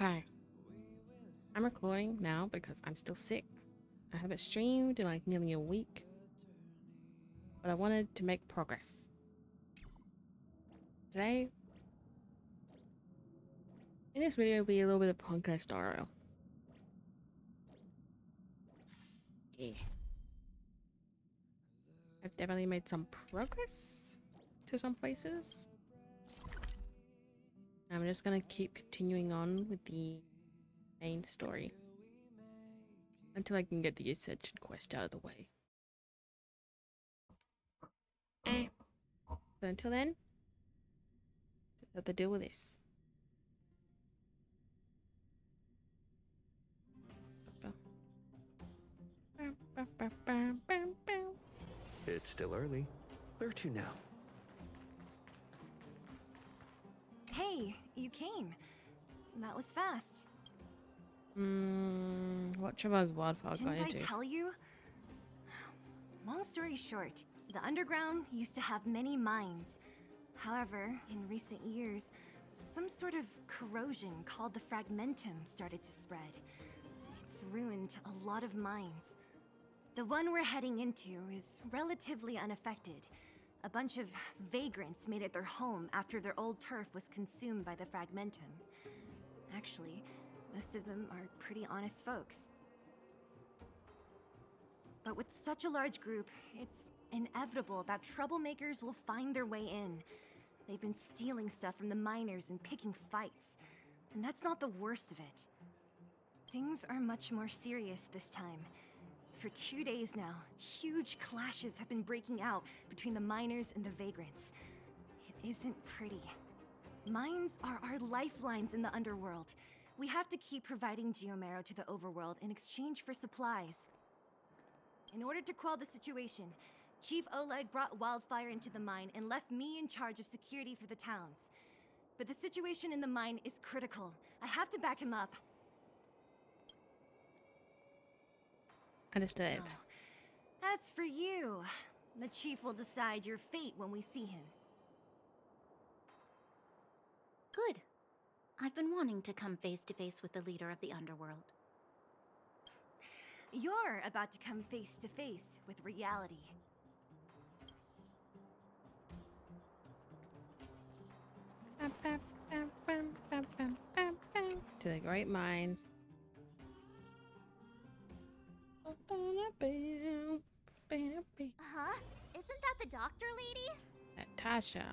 Okay. I'm recording now because I'm still sick. I haven't streamed in like nearly a week, but I wanted to make progress. Today, in this video, will be a little bit of Honkai style. Yeah. I've definitely made some progress to some places. I'm just gonna keep continuing on with the main story until I can get the Ascension quest out of the way. But until then, just have to deal with this. It's still early. Where to now? Hey, you came. That was fast. What Trevor's wildfire Didn't going I into? tell you? Long story short, the underground used to have many mines. However, in recent years, some sort of corrosion called the fragmentum started to spread. It's ruined a lot of mines. The one we're heading into is relatively unaffected. A bunch of vagrants made it their home after their old turf was consumed by the fragmentum. Actually, most of them are pretty honest folks. But with such a large group, it's inevitable that troublemakers will find their way in. They've been stealing stuff from the miners and picking fights. And that's not the worst of it. Things are much more serious this time. For 2 days now, huge clashes have been breaking out between the miners and the vagrants. It isn't pretty. Mines are our lifelines in the underworld. We have to keep providing geomarrow to the overworld in exchange for supplies. In order to quell the situation, Chief Oleg brought wildfire into the mine and left me in charge of security for the towns. But the situation in the mine is critical. I have to back him up. Understood. Oh. As for you, the Chief will decide your fate when we see him. Good. I've been wanting to come face to face with the leader of the underworld. You're about to come face to face with reality. To the great mine. Huh? Isn't that the doctor lady? Natasha.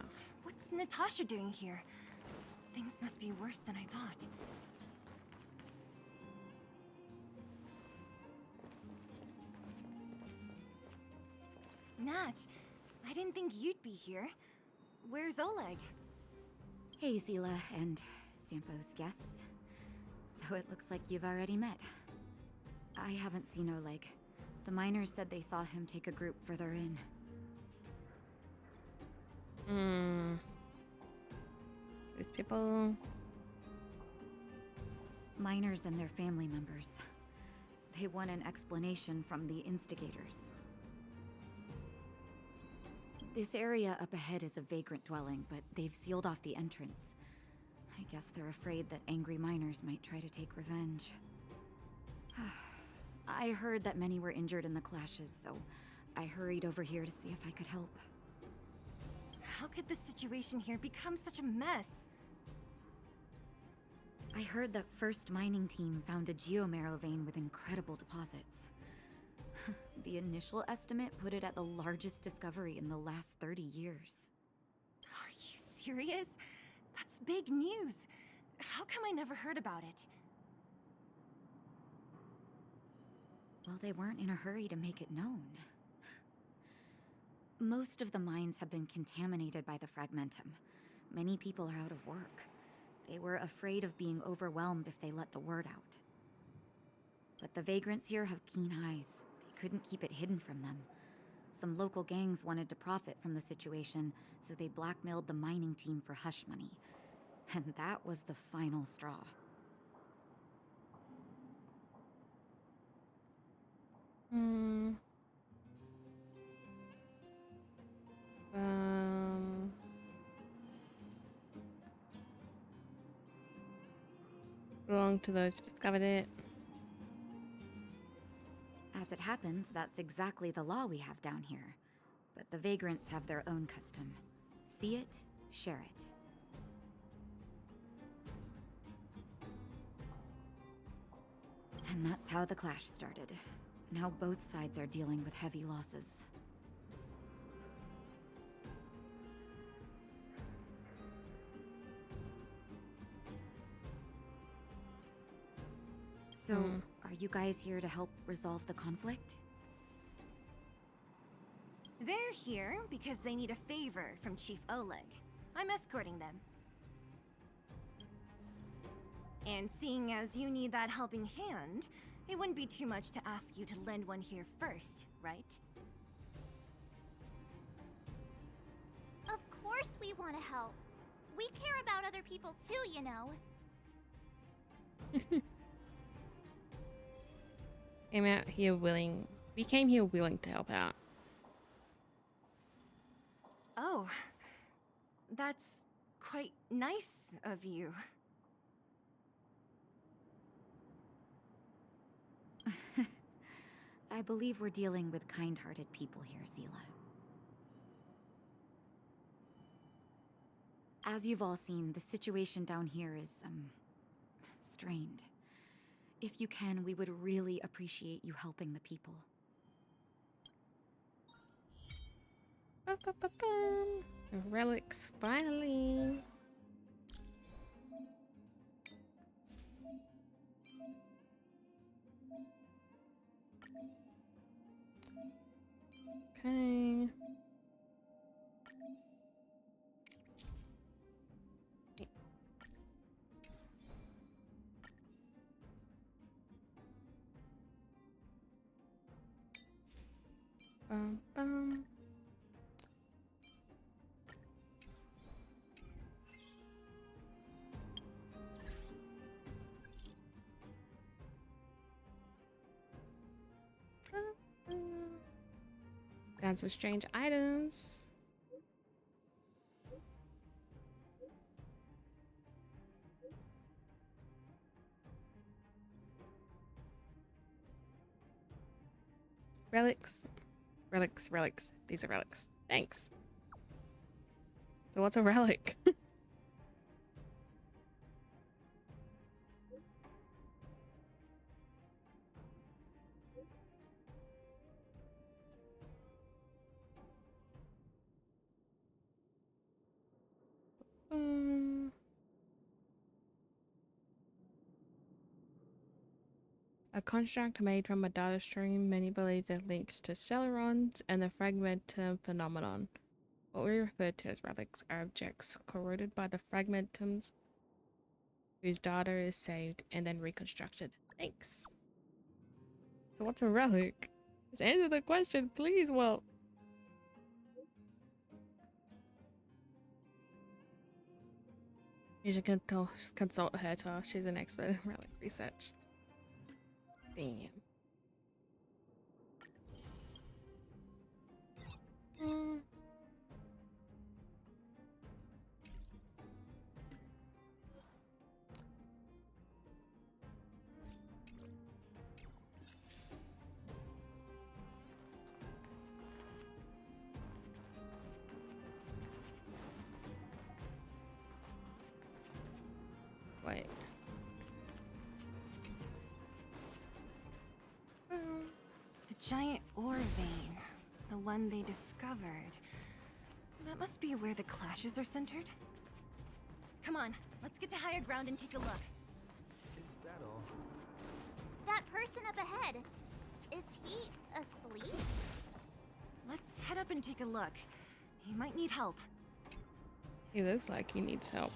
What's Natasha doing here? Things must be worse than I thought. Nat, I didn't think you'd be here. Where's Oleg? Hey, Seele and Sampo's guests. So it looks like you've already met. I haven't seen Oleg. The miners said they saw him take a group further in. These people. Miners and their family members. They want an explanation from the instigators. This area up ahead is a vagrant dwelling, but they've sealed off the entrance. I guess they're afraid that angry miners might try to take revenge. I heard that many were injured in the clashes, so I hurried over here to see if I could help. How could the situation here become such a mess? I heard that First Mining Team found a geomarrow vein with incredible deposits. The initial estimate put it at the largest discovery in the last 30 years. Are you serious? That's big news. How come I never heard about it? Well, they weren't in a hurry to make it known. Most of the mines have been contaminated by the fragmentum. Many people are out of work. They were afraid of being overwhelmed if they let the word out. But the vagrants here have keen eyes. They couldn't keep it hidden from them. Some local gangs wanted to profit from the situation, so they blackmailed the mining team for hush money. And that was the final straw. Belong to those who discovered it. As it happens, that's exactly the law we have down here. But the vagrants have their own custom. See it, share it. And that's how the clash started. Now both sides are dealing with heavy losses. So, are you guys here to help resolve the conflict? They're here because they need a favor from Chief Oleg. I'm escorting them. And seeing as you need that helping hand, it wouldn't be too much to ask you to lend one here first, right? Of course we want to help. We care about other people too, you know. We came here willing to help out. Oh, that's quite nice of you. I believe we're dealing with kind-hearted people here, Seele. As you've all seen, the situation down here is, strained. If you can, we would really appreciate you helping the people. Ba-ba-ba-bum. The relics, finally. Okay. Bum, bum. Found some strange items. Relics. Relics. These are relics. Thanks. So what's a relic? A construct made from a data stream many believe that links to Celerons and the fragmentum phenomenon. What we refer to as relics are objects corroded by the fragmentums whose data is saved and then reconstructed. Thanks. So what's a relic? Just answer the question, please, Well. You should consult her, Tar. She's an expert in relic research. Damn. Wait. The giant ore vein. The one they discovered. That must be where the clashes are centered. Come on, let's get to higher ground and take a look. Is that all? That person up ahead. Is he asleep? Let's head up and take a look. He might need help. He looks like he needs help.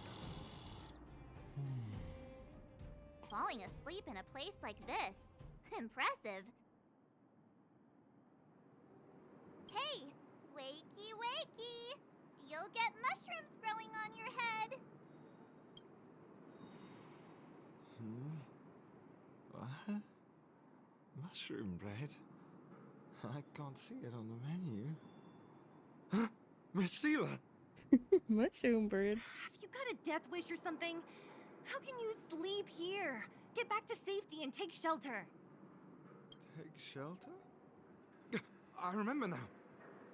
Falling asleep in a place like this. Impressive. Hey, wakey wakey. You'll get mushrooms growing on your head. What? Mushroom bread? I can't see it on the menu. Huh? Miss Seele! Mushroom bird. Have you got a death wish or something? How can you sleep here? Get back to safety and take shelter. Take shelter? I remember now.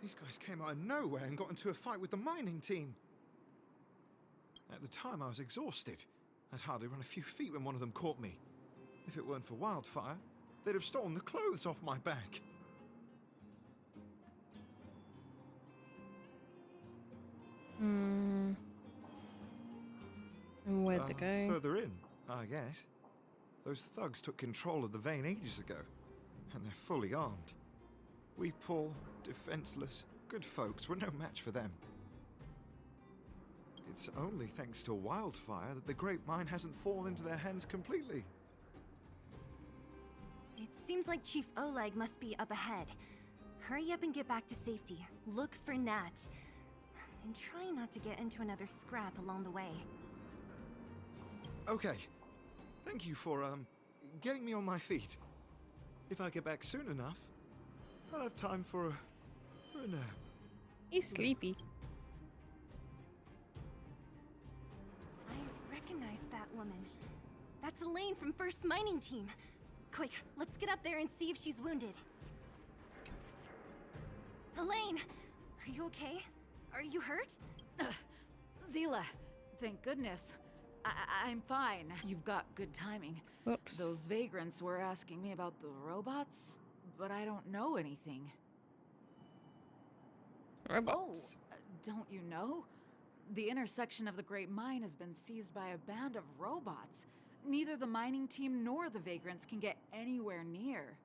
These guys came out of nowhere and got into a fight with the mining team. At the time, I was exhausted. I'd hardly run a few feet when one of them caught me. If it weren't for Wildfire, they'd have stolen the clothes off my back. And where'd they go? Further in, I guess. Those thugs took control of the vein ages ago, and they're fully armed. We poor, defenseless, good folks were no match for them. It's only thanks to Wildfire that the Great Mine hasn't fallen into their hands completely. It seems like Chief Oleg must be up ahead. Hurry up and get back to safety. Look for Nat. And try not to get into another scrap along the way. Okay. Thank you for, getting me on my feet. If I get back soon enough, I'll have time for a nap. He's sleepy. I recognize that woman. That's Elaine from First Mining Team. Quick, let's get up there and see if she's wounded. Elaine! Are you okay? Are you hurt? Seele, thank goodness. I'm fine. You've got good timing. Whoops. Those vagrants were asking me about the robots, but I don't know anything. Robots. Oh, don't you know? The intersection of the Great Mine has been seized by a band of robots. Neither the mining team nor the vagrants can get anywhere near.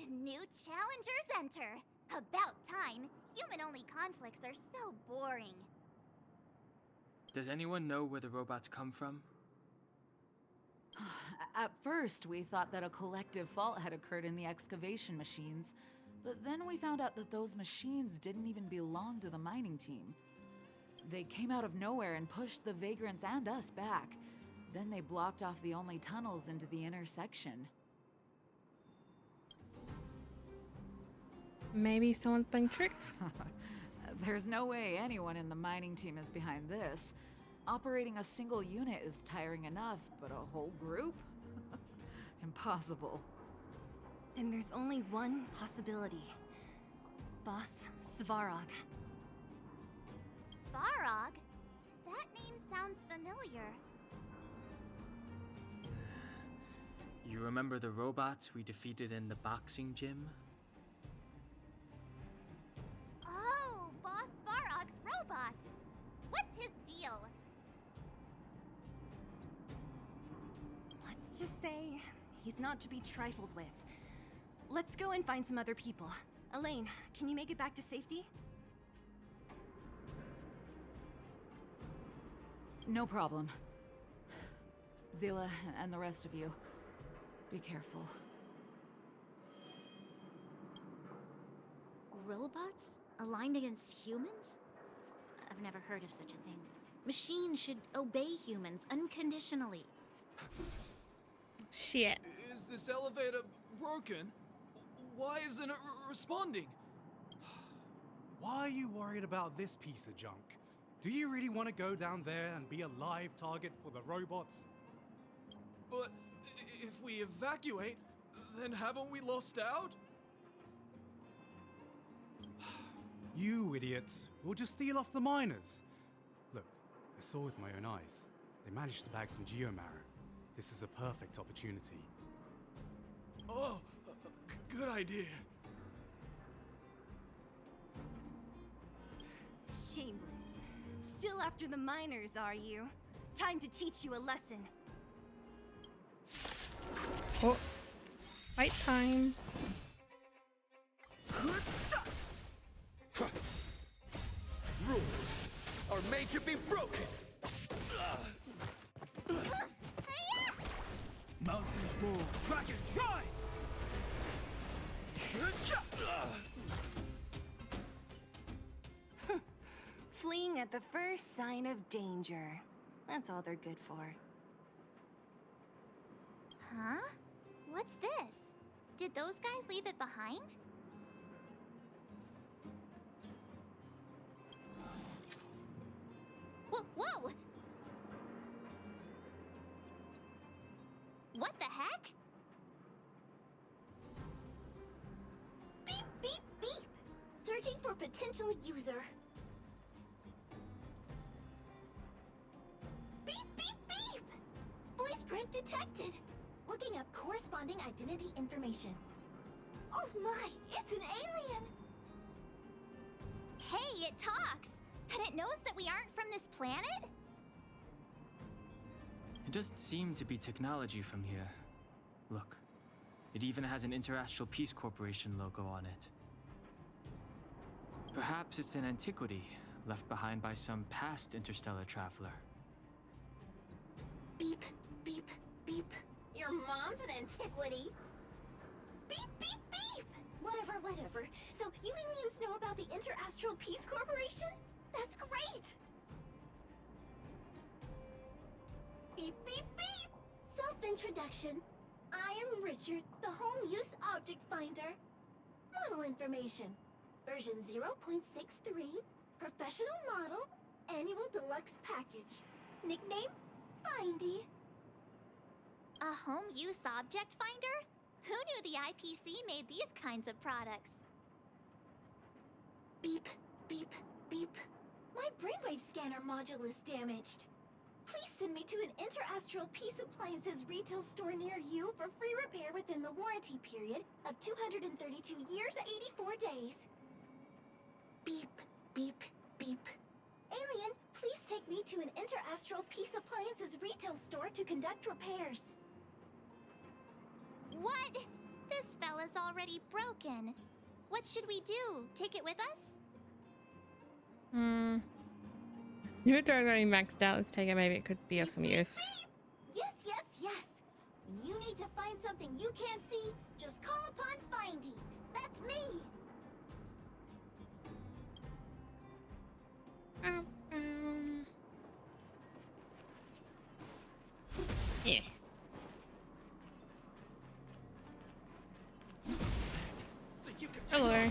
New challengers enter. About time. Human-only conflicts are so boring. Does anyone know where the robots come from? At first, we thought that a collective fault had occurred in the excavation machines, but then we found out that those machines didn't even belong to the mining team. They came out of nowhere and pushed the vagrants and us back. Then they blocked off the only tunnels into the intersection. Maybe someone's playing tricks? There's no way anyone in the mining team is behind this. Operating a single unit is tiring enough, but a whole group? Impossible. Then there's only one possibility. Boss Svarog. Svarog? That name sounds familiar. You remember the robots we defeated in the boxing gym? Oh, Boss Svarog's robots! What's his deal? Let's just say he's not to be trifled with. Let's go and find some other people. Elaine, can you make it back to safety? No problem. Seele and the rest of you, be careful. Robots? Aligned against humans? I've never heard of such a thing. Machines should obey humans unconditionally. Shit. Is this elevator broken? Why isn't it responding? Why are you worried about this piece of junk? Do you really want to go down there and be a live target for the robots? But if we evacuate, then haven't we lost out? You idiots! We'll just steal off the miners. Look, I saw with my own eyes. They managed to bag some geomarrow. This is a perfect opportunity. Oh, good idea. Shameless. Still after the miners, are you? Time to teach you a lesson. Oh. Fight time. Rules are made to be broken. Mountains move, dragon rise! Fleeing at the first sign of danger. That's all they're good for. Huh? What's this? Did those guys leave it behind? Whoa! What the heck? Beep, beep, beep! Searching for potential user. Beep, beep, beep! Voice print detected. Looking up corresponding identity information. Oh my, it's an alien! Hey, it talks! And it knows that we aren't from this planet? It doesn't seem to be technology from here. Look, it even has an Interastral Peace Corporation logo on it. Perhaps it's an antiquity left behind by some past interstellar traveler. Beep, beep, beep. Your mom's an antiquity. Beep, beep, beep! Whatever, whatever. So, you aliens know about the Interastral Peace Corporation? That's great! Beep, beep, beep! Self-introduction. I am Richard, the home use object finder. Model information. Version 0.63. Professional model. Annual deluxe package. Nickname? Findy. A home use object finder? Who knew the IPC made these kinds of products? Beep, beep, beep. My brainwave scanner module is damaged. Please send me to an Interastral Peace Appliances retail store near you for free repair within the warranty period of 232 years, 84 days. Beep, beep, beep. Alien, please take me to an Interastral Peace Appliances retail store to conduct repairs. What? This fella's already broken. What should we do? Take it with us? Your drone's already maxed out. Let's take it. Maybe it could be of some use. Yes, yes, yes. When you need to find something you can't see, just call upon Findy. That's me. Yeah. Hello.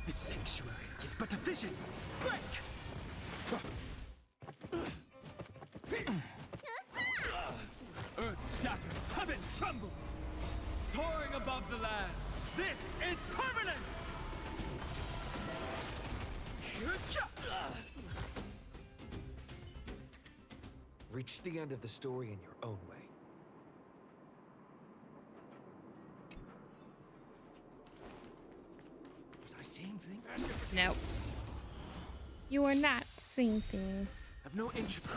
The sanctuary is but a vision. Break! Earth shatters, heaven trembles. Soaring above the lands, this is permanence! Reach the end of the story in your own way. Was I seeing things? No. You are not seeing things. I've no interest.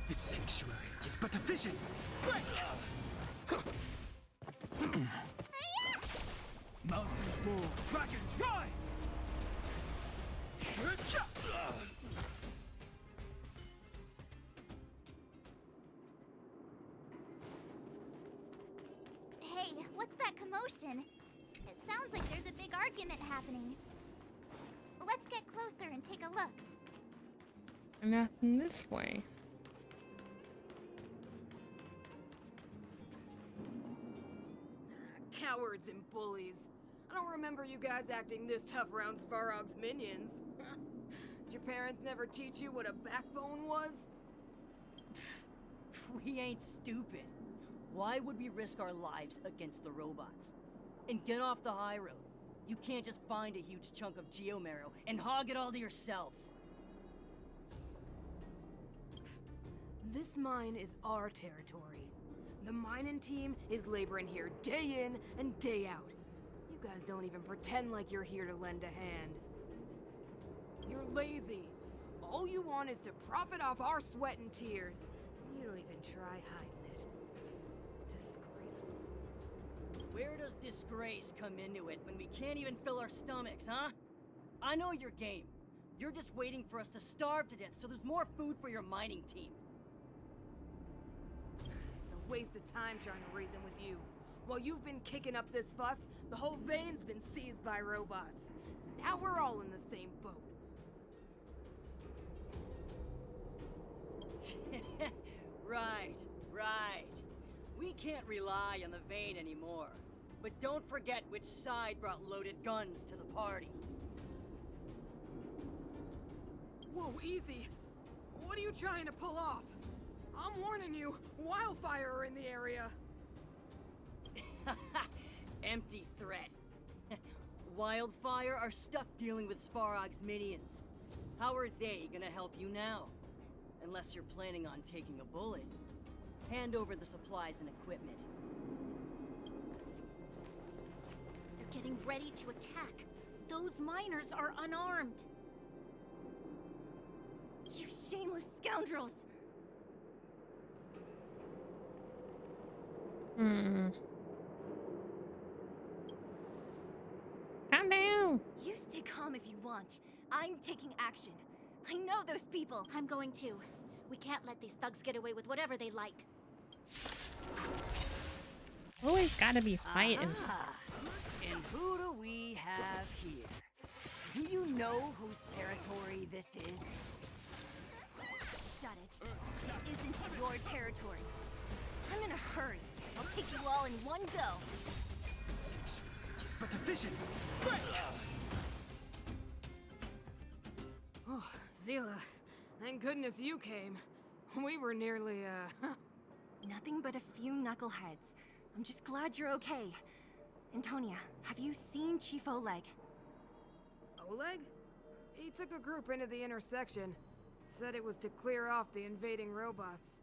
The sanctuary is but a vision. Break! Mountains roar, dragons rise! Hey, what's that commotion? It sounds like there's a big argument happening. Let's get closer and take a look. Nothing this way. Cowards and bullies. I don't remember you guys acting this tough around Svarog's minions. Did your parents never teach you what a backbone was? We ain't stupid. Why would we risk our lives against the robots? And get off the high road. You can't just find a huge chunk of geomarrow and hog it all to yourselves. This mine is our territory. The mining team is laboring here day in and day out. You guys don't even pretend like you're here to lend a hand. You're lazy. All you want is to profit off our sweat and tears. You don't even try hiding it. Disgraceful. Where does disgrace come into it when we can't even fill our stomachs, huh? I know your game. You're just waiting for us to starve to death so there's more food for your mining team. It's a waste of time trying to reason with you. While you've been kicking up this fuss, the whole vein's been seized by robots. Now we're all in the same boat. Right, right. We can't rely on the vein anymore. But don't forget which side brought loaded guns to the party. easy. What are you trying to pull off? I'm warning you, wildfire are in the area. Empty threat. Wildfire are stuck dealing with Svarog's minions. How are they gonna help you now? Unless you're planning on taking a bullet. Hand over the supplies and equipment. They're getting ready to attack. Those miners are unarmed. You shameless scoundrels! Calm down! You stay calm if you want. I'm taking action. I know those people. I'm going to. We can't let these thugs get away with whatever they like. Always gotta be fighting. Aha. And who do we have here? Do you know whose territory this is? Shut it. This isn't your territory. I'm in a hurry. I'll take you all in one go. He's but efficient. Oh, Seele, thank goodness you came. We were nearly, Nothing but a few knuckleheads. I'm just glad you're okay. Antonia, have you seen Chief Oleg? Oleg? He took a group into the intersection. Said it was to clear off the invading robots.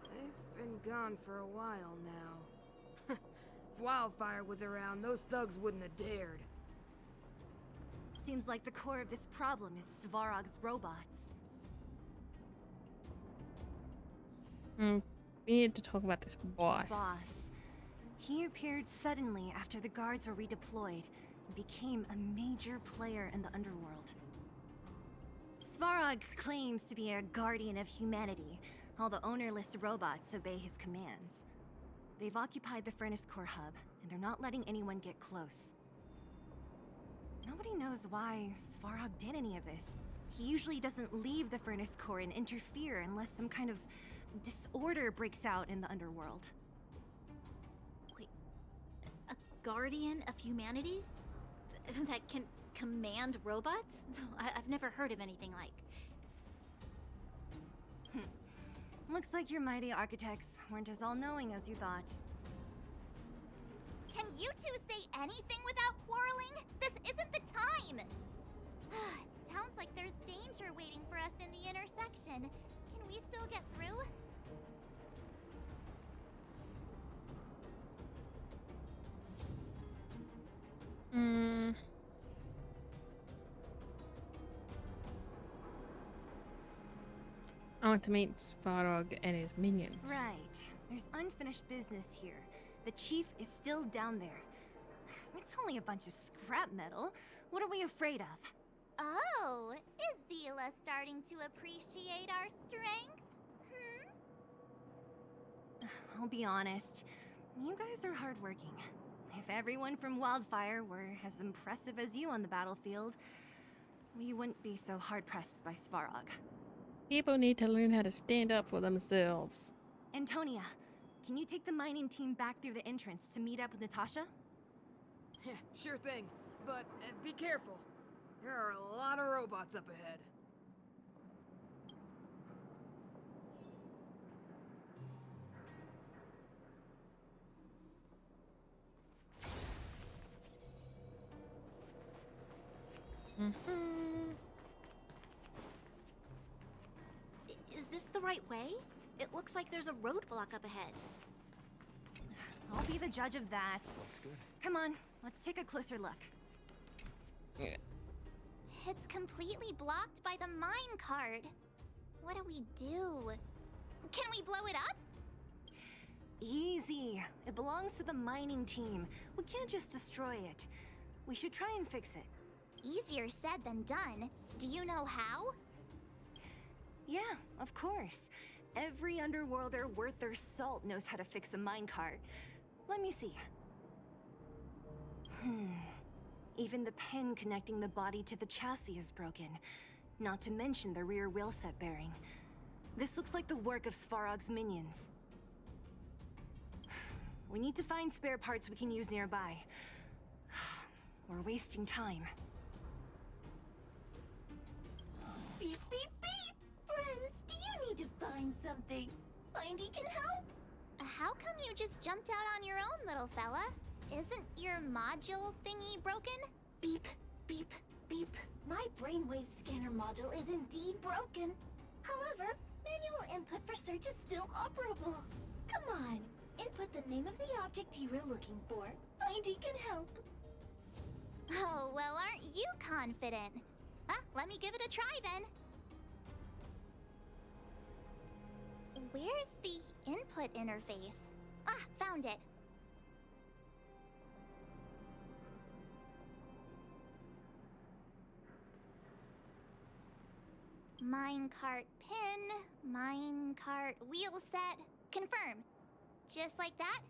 They've been gone for a while now. If Wildfire was around, those thugs wouldn't have dared. Seems like the core of this problem is Svarog's robots. We need to talk about this boss. Boss. He appeared suddenly after the guards were redeployed and became a major player in the underworld. Svarog claims to be a guardian of humanity, while the ownerless robots obey his commands. They've occupied the Furnace Core hub, and they're not letting anyone get close. Nobody knows why Svarog did any of this. He usually doesn't leave the Furnace Core and interfere unless some kind of disorder breaks out in the underworld. Wait, a guardian of humanity? That can command robots? I've never heard of anything like. Looks like your mighty architects weren't as all-knowing as you thought. Can you two say anything without quarreling? This isn't the time! It sounds like there's danger waiting for us in the intersection. Can we still get through? I want to meet Svarog and his minions. Right. There's unfinished business here. The chief is still down there. It's only a bunch of scrap metal. What are we afraid of? Oh, is Seele starting to appreciate our strength? I'll be honest. You guys are hardworking. If everyone from Wildfire were as impressive as you on the battlefield, we wouldn't be so hard-pressed by Svarog. People need to learn how to stand up for themselves. Antonia, can you take the mining team back through the entrance to meet up with Natasha? Yeah, sure thing. But be careful. There are a lot of robots up ahead. Is this the right way? It looks like there's a roadblock up ahead. I'll be the judge of that. Looks good. Come on, let's take a closer look. It's completely blocked by the mine cart. What do we do? Can we blow it up? Easy. It belongs to the mining team. We can't just destroy it. We should try and fix it. Easier said than done. Do you know how? Yeah, of course. Every underworlder worth their salt knows how to fix a minecart. Let me see. Even the pin connecting the body to the chassis is broken. Not to mention the rear wheel set bearing. This looks like the work of Svarog's minions. We need to find spare parts we can use nearby. We're wasting time. to find something. Findy can help? How come you just jumped out on your own, little fella? Isn't your module thingy broken? Beep, beep, beep. My brainwave scanner module is indeed broken. However, manual input for search is still operable. Come on, input the name of the object you were looking for. Findy can help. Oh, well, aren't you confident? Let me give it a try then. Where's the input interface? Found it. Minecart pin, minecart wheel set, confirm. Just like that?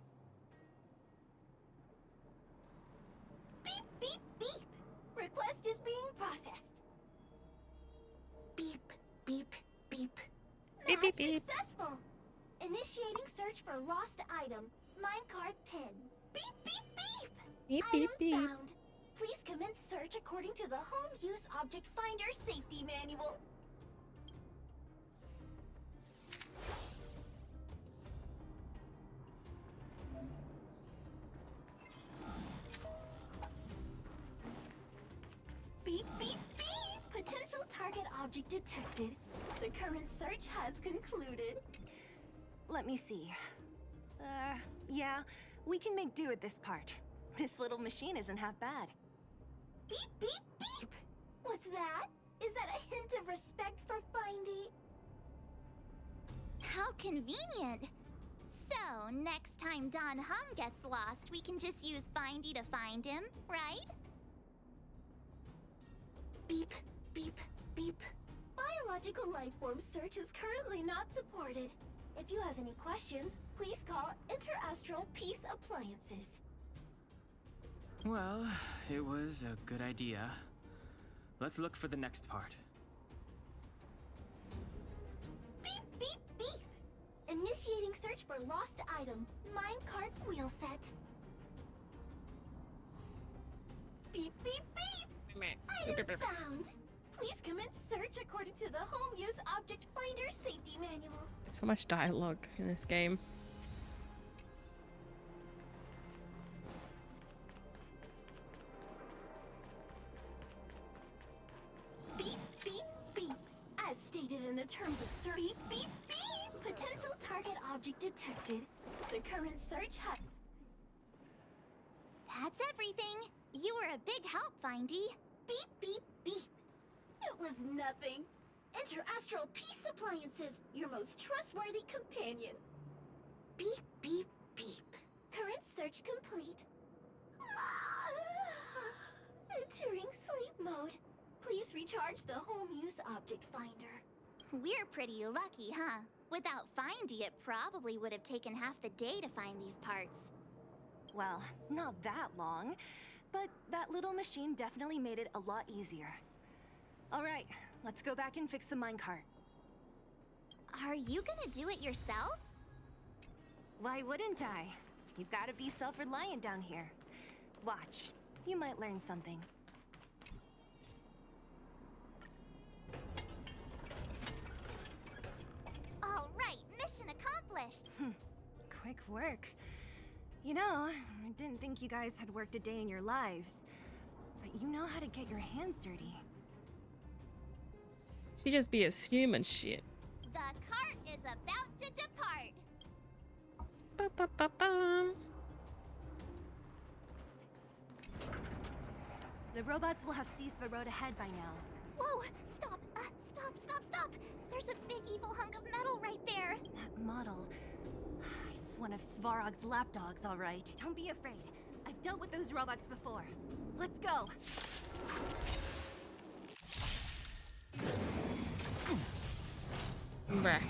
Beep, beep, beep. Request is being processed. Beep, beep, beep. Beep, Match beep, beep. successful. Initiating search for lost item. Minecart pin. Beep, beep, beep. Beep, Item beep, beep. found. Please commence search according to the Home Use Object Finder Safety Manual. Beep, beep, beep! Potential target object detected. The current search has concluded. Let me see. Yeah, we can make do with this part. This little machine isn't half bad. Beep, beep, beep! What's that? Is that a hint of respect for Findy? How convenient. So, next time Don Hum gets lost, we can just use Findy to find him, right? Beep, beep, beep. Biological life form search is currently not supported. If you have any questions, please call Interastral Peace Appliances. Well, it was a good idea. Let's look for the next part. Beep, beep, beep! Initiating search for lost item. Minecart wheel set. Beep, beep, beep! Item found! Please commence search according to the Home Use Object Finder Safety Manual. So much dialogue in this game. Beep, beep, beep. As stated in the terms of search. Beep, beep, beep! Potential target object detected. The current search has... That's everything. You were a big help, Findy. Beep, beep, beep. It was nothing. Interastral Peace Appliances, your most trustworthy companion. Beep, beep, beep. Current search complete. Entering sleep mode. Please recharge the Home Use Object Finder. We're pretty lucky, huh? Without Findy, it probably would have taken half the day to find these parts. Well, not that long, but that little machine definitely made it a lot easier. All right, let's go back and fix the minecart. Are you gonna do it yourself? Why wouldn't I? You've got to be self-reliant down here. Watch, you might learn something. All right, mission accomplished. Quick work. You know, I didn't think you guys had worked a day in your lives, but you know how to get your hands dirty. She just be assuming shit. The cart is about to depart. Ba-ba-ba-bum. The robots will have seized the road ahead by now. Whoa, stop, stop. There's a big evil hunk of metal right there. That model... It's one of Svarog's lapdogs, all right. Don't be afraid. I've dealt with those robots before. Let's go. Bruh.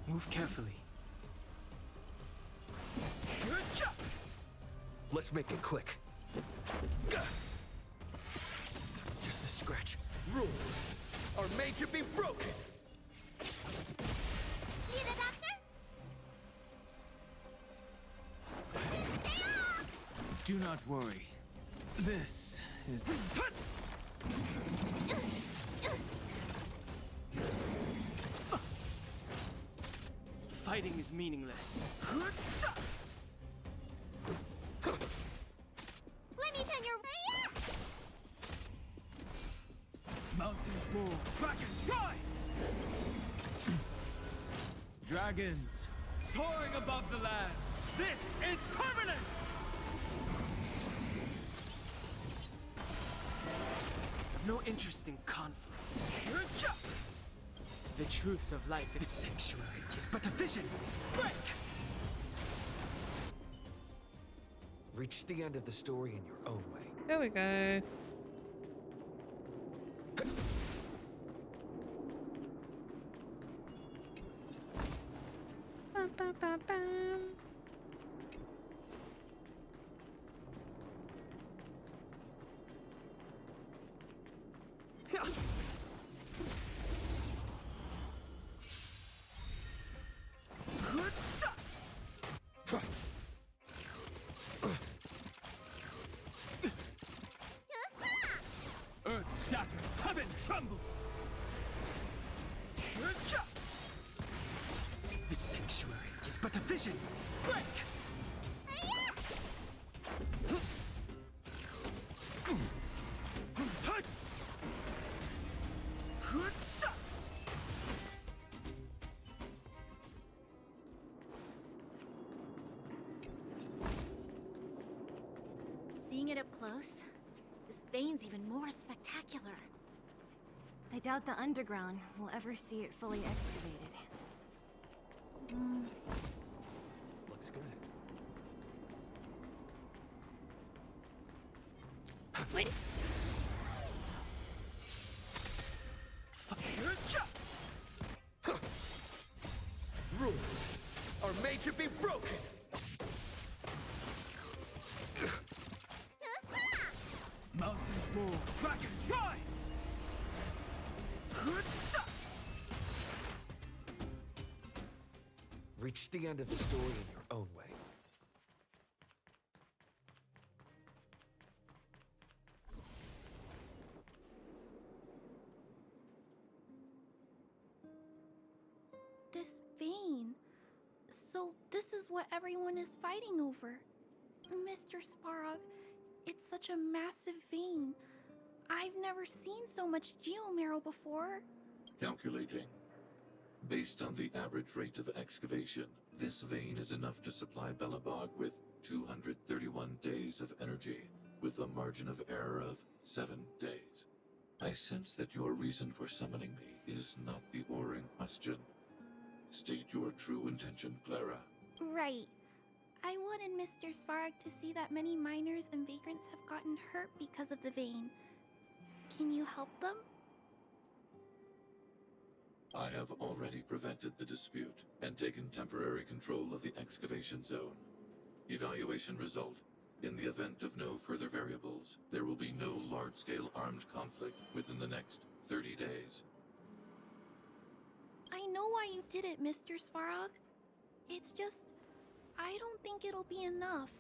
Move carefully. Let's make it quick. Just a scratch. Rules are made to be broken. Need a doctor? Stay off! Do not worry. This is... Fighting is meaningless. Let me turn your... Mountains roar, dragons rise! Dragons soaring above the lands. This is permanence! No interest in conflict. The truth of life in the sanctuary is but a vision. Break! Reach the end of the story in your own way. There we go. Bum, bum, bum, bum. Earth shatters, heaven trembles! The sanctuary is but a vision. Break! Seeing it up close, this vein's even more spectacular. I doubt the underground will ever see it fully excavated. Looks good. Wait. Rules are made to be broken. Mountains roar, dragons rise! Reach the end of the story in your own way. This vein. So this is what everyone is fighting over. Mr. Sparog, it's such a massive vein. I've never seen so much geomarrow before. Calculating. Based on the average rate of excavation, this vein is enough to supply Belobog with 231 days of energy, with a margin of error of 7 days. I sense that your reason for summoning me is not the ore in question. State your true intention, Clara. Right. I wanted Mr. Svarog to see that many miners and vagrants have gotten hurt because of the vein. Can you help them? I have already prevented the dispute and taken temporary control of the excavation zone. Evaluation result. In the event of no further variables, there will be no large-scale armed conflict within the next 30 days. I know why you did it, Mr. Svarog. It's just, I don't think it'll be enough.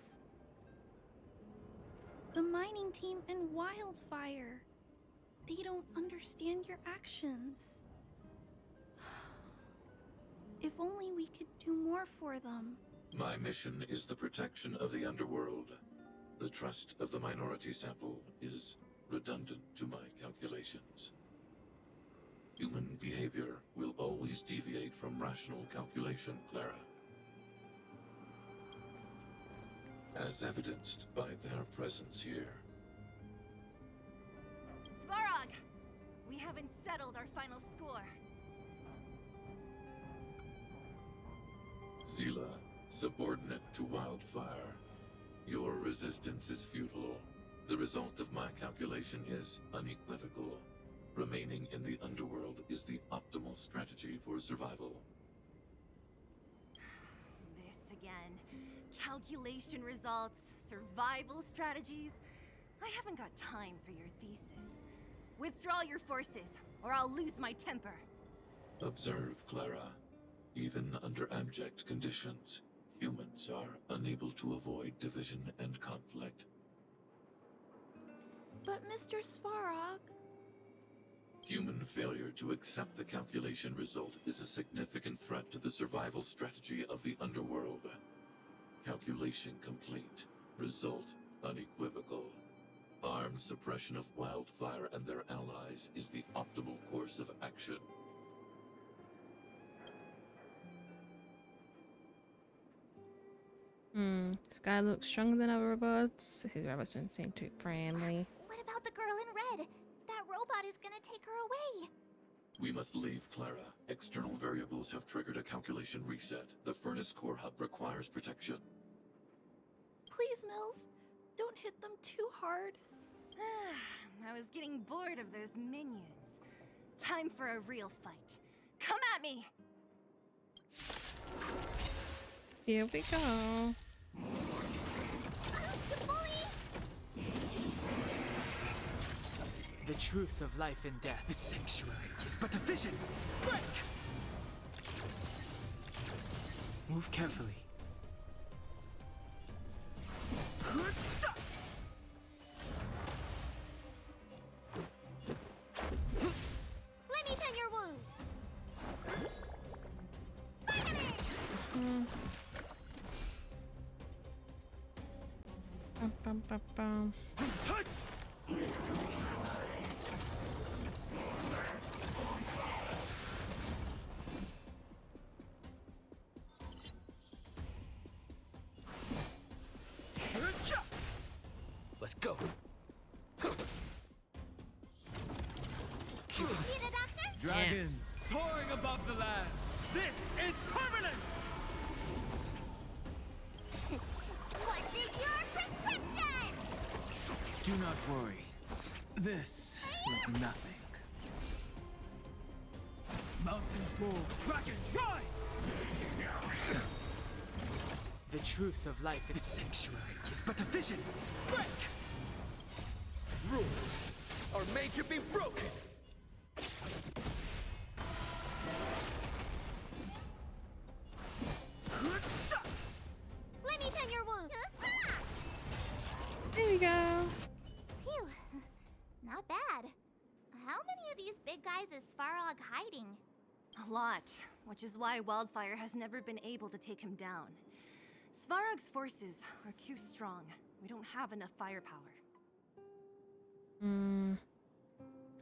The mining team and Wildfire, they don't understand your actions. If only we could do more for them. My mission is the protection of the underworld. The trust of the minority sample is redundant to my calculations. Human behavior will always deviate from rational calculation, Clara. As evidenced by their presence here. Svarog! We haven't settled our final score. Seele, subordinate to Wildfire. Your resistance is futile. The result of my calculation is unequivocal. Remaining in the underworld is the optimal strategy for survival. This again. Calculation results, survival strategies. I haven't got time for your thesis. Withdraw your forces, or I'll lose my temper. Observe, Clara. Even under abject conditions, humans are unable to avoid division and conflict. But Mr. Svarog... Human failure to accept the calculation result is a significant threat to the survival strategy of the underworld. Calculation complete. Result unequivocal. Armed suppression of Wildfire and their allies is the optimal course of action. Sky looks stronger than other robots. His robots don't seem too friendly. What about the girl in red? That robot is gonna take her away. We must leave Clara. External variables have triggered a calculation reset. The furnace core hub requires protection. Please, Mills, don't hit them too hard. I was getting bored of those minions. Time for a real fight. Come at me! Here we go. The truth of life and death. The sanctuary is but a vision. Break! Move carefully. Let me tend your wounds. Bum, bum, bum. Let's go. Dragons soaring above the lands. This is permanence. What's in your prescription? Do not worry. This is nothing. Mountains roar, dragons rise! The truth of life in the sanctuary is but a vision. Break! Rules are made to be broken. Let me tend your wounds. There we go. Phew. Not bad. How many of these big guys is Svarog hiding? A lot, which is why Wildfire has never been able to take him down. Svarog's forces are too strong. We don't have enough firepower.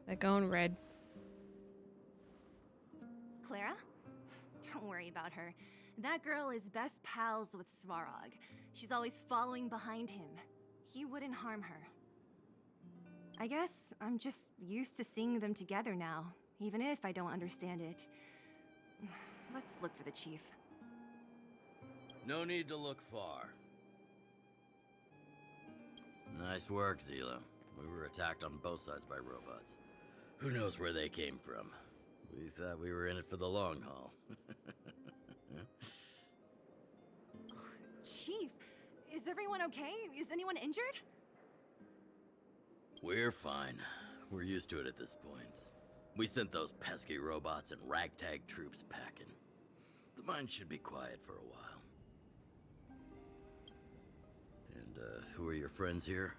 They're going red. Clara? Don't worry about her. That girl is best pals with Svarog. She's always following behind him. He wouldn't harm her. I guess I'm just used to seeing them together now, even if I don't understand it. Let's look for the chief. No need to look far. Nice work, Zila. We were attacked on both sides by robots. Who knows where they came from? We thought we were in it for the long haul. Chief, is everyone okay? Is anyone injured? We're fine. We're used to it at this point. We sent those pesky robots and ragtag troops packing. The mine should be quiet for a while. And, who are your friends here?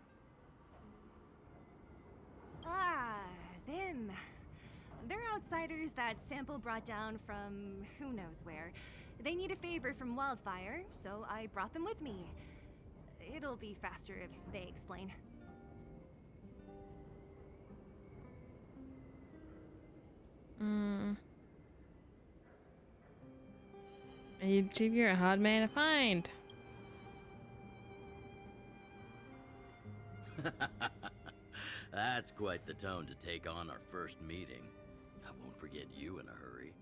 Ah, them. They're outsiders that Sample brought down from who knows where. They need a favor from Wildfire, so I brought them with me. It'll be faster if they explain. Chief, you're a hard man to find. That's quite the tone to take on our first meeting. I won't forget you in a hurry.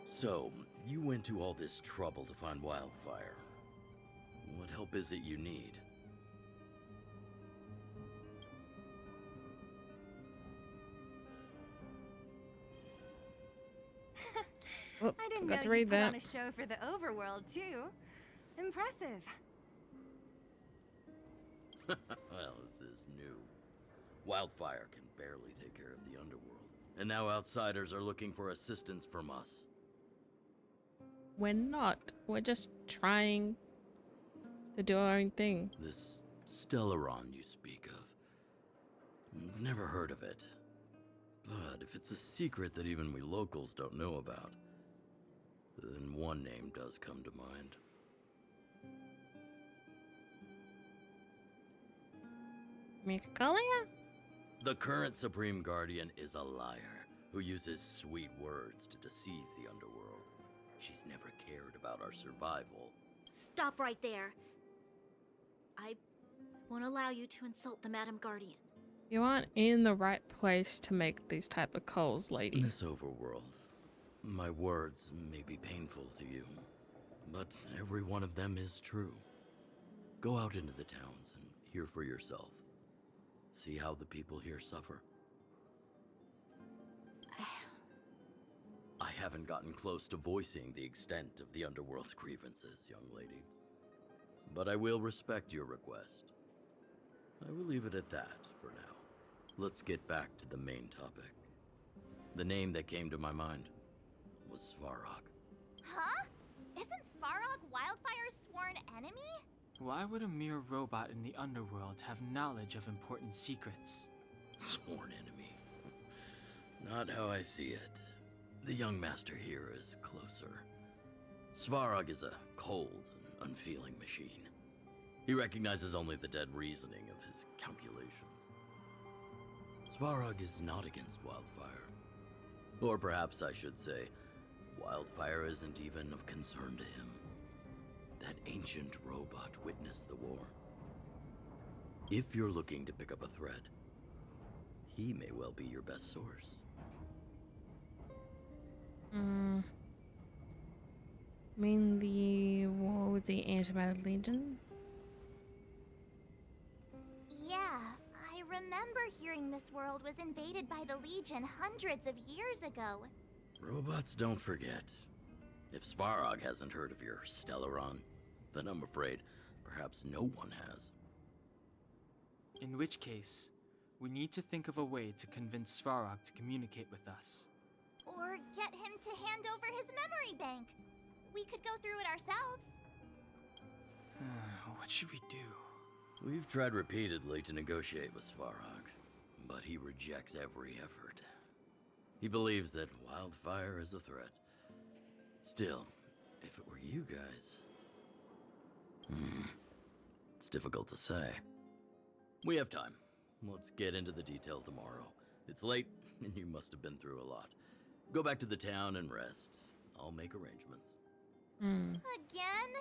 So, you went to all this trouble to find Wildfire. What help is it you need? Oh, I didn't forgot know to you read put that. on a show for the overworld, too. Impressive. Well, this is new. Wildfire can barely take care of the underworld. And now outsiders are looking for assistance from us. We're not. We're just trying to do our own thing. This Stellaron you speak of. I've never heard of it. But if it's a secret that even we locals don't know about, then one name does come to mind. Mikalia? The current Supreme Guardian is a liar who uses sweet words to deceive the underworld. She's never cared about our survival. Stop right there. I won't allow you to insult the Madam Guardian. You aren't in the right place to make these type of calls, lady. In this overworld, my words may be painful to you, but every one of them is true. Go out into the towns and hear for yourself. See how the people here suffer. I haven't gotten close to voicing the extent of the underworld's grievances, young lady. But I will respect your request. I will leave it at that for now. Let's get back to the main topic. The name that came to my mind was Svarog. Huh? Isn't Svarog Wildfire's sworn enemy? Why would a mere robot in the underworld have knowledge of important secrets? Sworn enemy. Not how I see it. The young master here is closer. Svarog is a cold and unfeeling machine. He recognizes only the dead reasoning of his calculations. Svarog is not against Wildfire. Or perhaps I should say, Wildfire isn't even of concern to him. That ancient robot witnessed the war. If you're looking to pick up a thread, he may well be your best source. Mean the war with the Antimatter Legion? Yeah, I remember hearing this world was invaded by the Legion hundreds of years ago. Robots don't forget. If Svarog hasn't heard of your Stellaron, then I'm afraid perhaps no one has. In which case, we need to think of a way to convince Svarog to communicate with us. Or get him to hand over his memory bank. We could go through it ourselves. What should we do? We've tried repeatedly to negotiate with Svarog, but he rejects every effort. He believes that Wildfire is a threat. Still, if it were you guys... It's difficult to say. We have time. Let's get into the details tomorrow. It's late, and you must have been through a lot. Go back to the town and rest. I'll make arrangements. Again?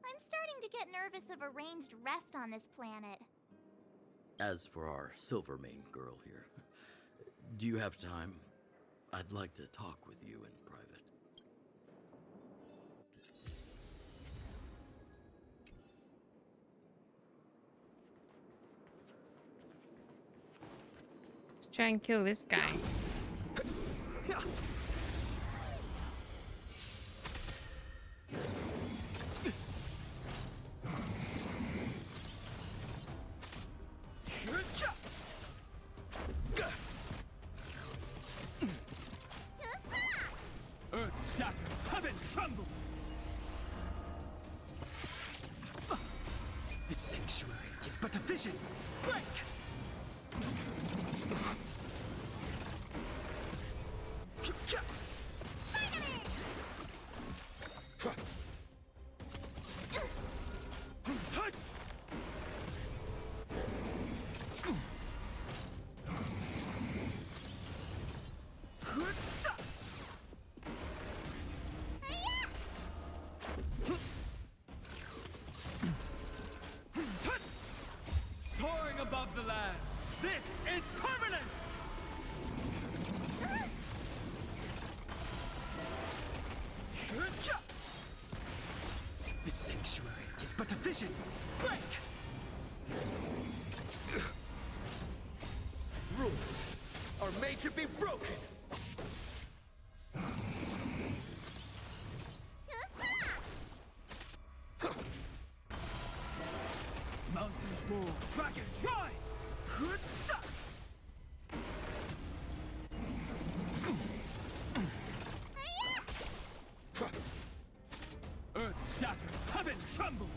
I'm starting to get nervous of arranged rest on this planet. As for our Silvermane girl here, do you have time? I'd like to talk with you in private. Let's try and kill this guy. Earth shatters, heaven trembles! The sanctuary is but a vision! Break! Soaring above the lands, this is permanence! The sanctuary is but a vision! Break! Rules are made to be broken! Mountains roar, dragons rise! Earth shatters, heaven trembles!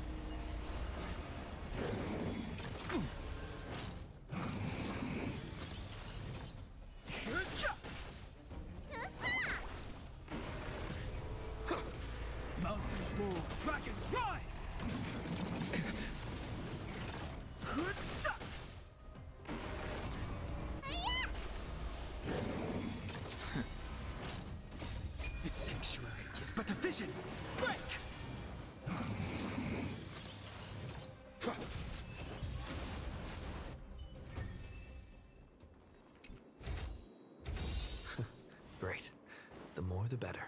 the better.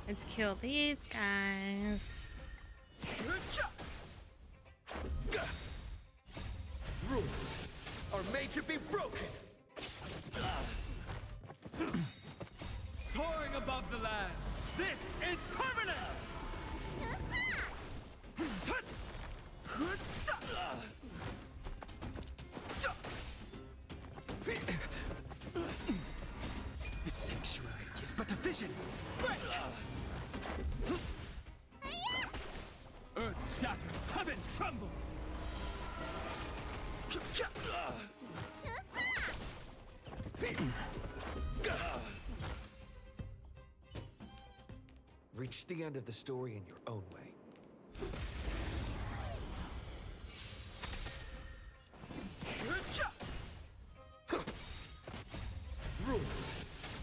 Let's kill these guys. Rules are made to be broken. Soaring above the lands, this is permanence! The sanctuary is but a vision. Earth shatters, heaven trembles! Reach the end of the story in your own way. Rules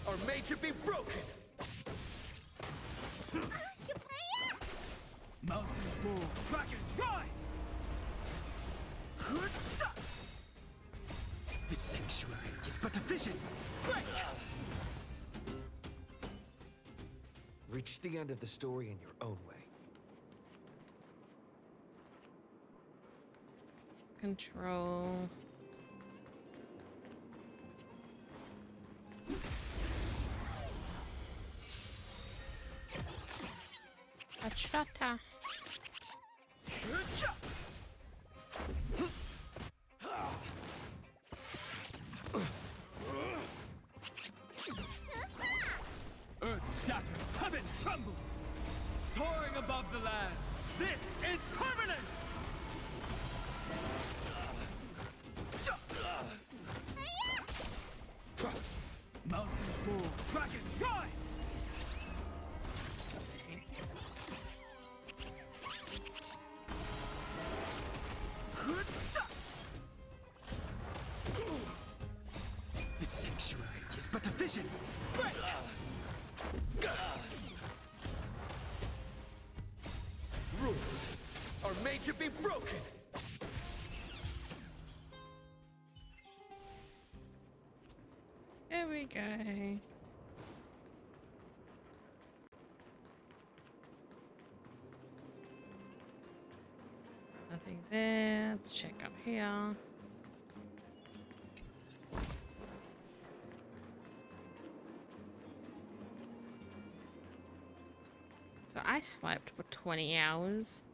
are made to be broken. Mountains move, dragons rise! The sanctuary is but a vision. Reach the end of the story in your own way. Control. Achata. Earth shatters, heaven trembles! Soaring above the lands, this is permanence! Mountains move, dragons rise! The sanctuary is but a vision. Rules are made to be broken. There we go. Nothing there. Let's check up here. So I slept for 20 hours.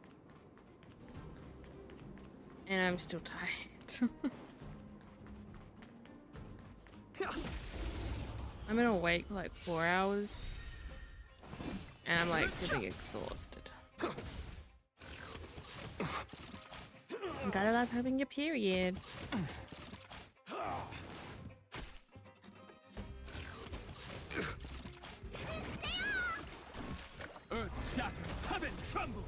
And I'm still tired. I've been awake for like 4 hours. And I'm like feeling exhausted. You gotta love having your period. Earth shatters, heaven trembles!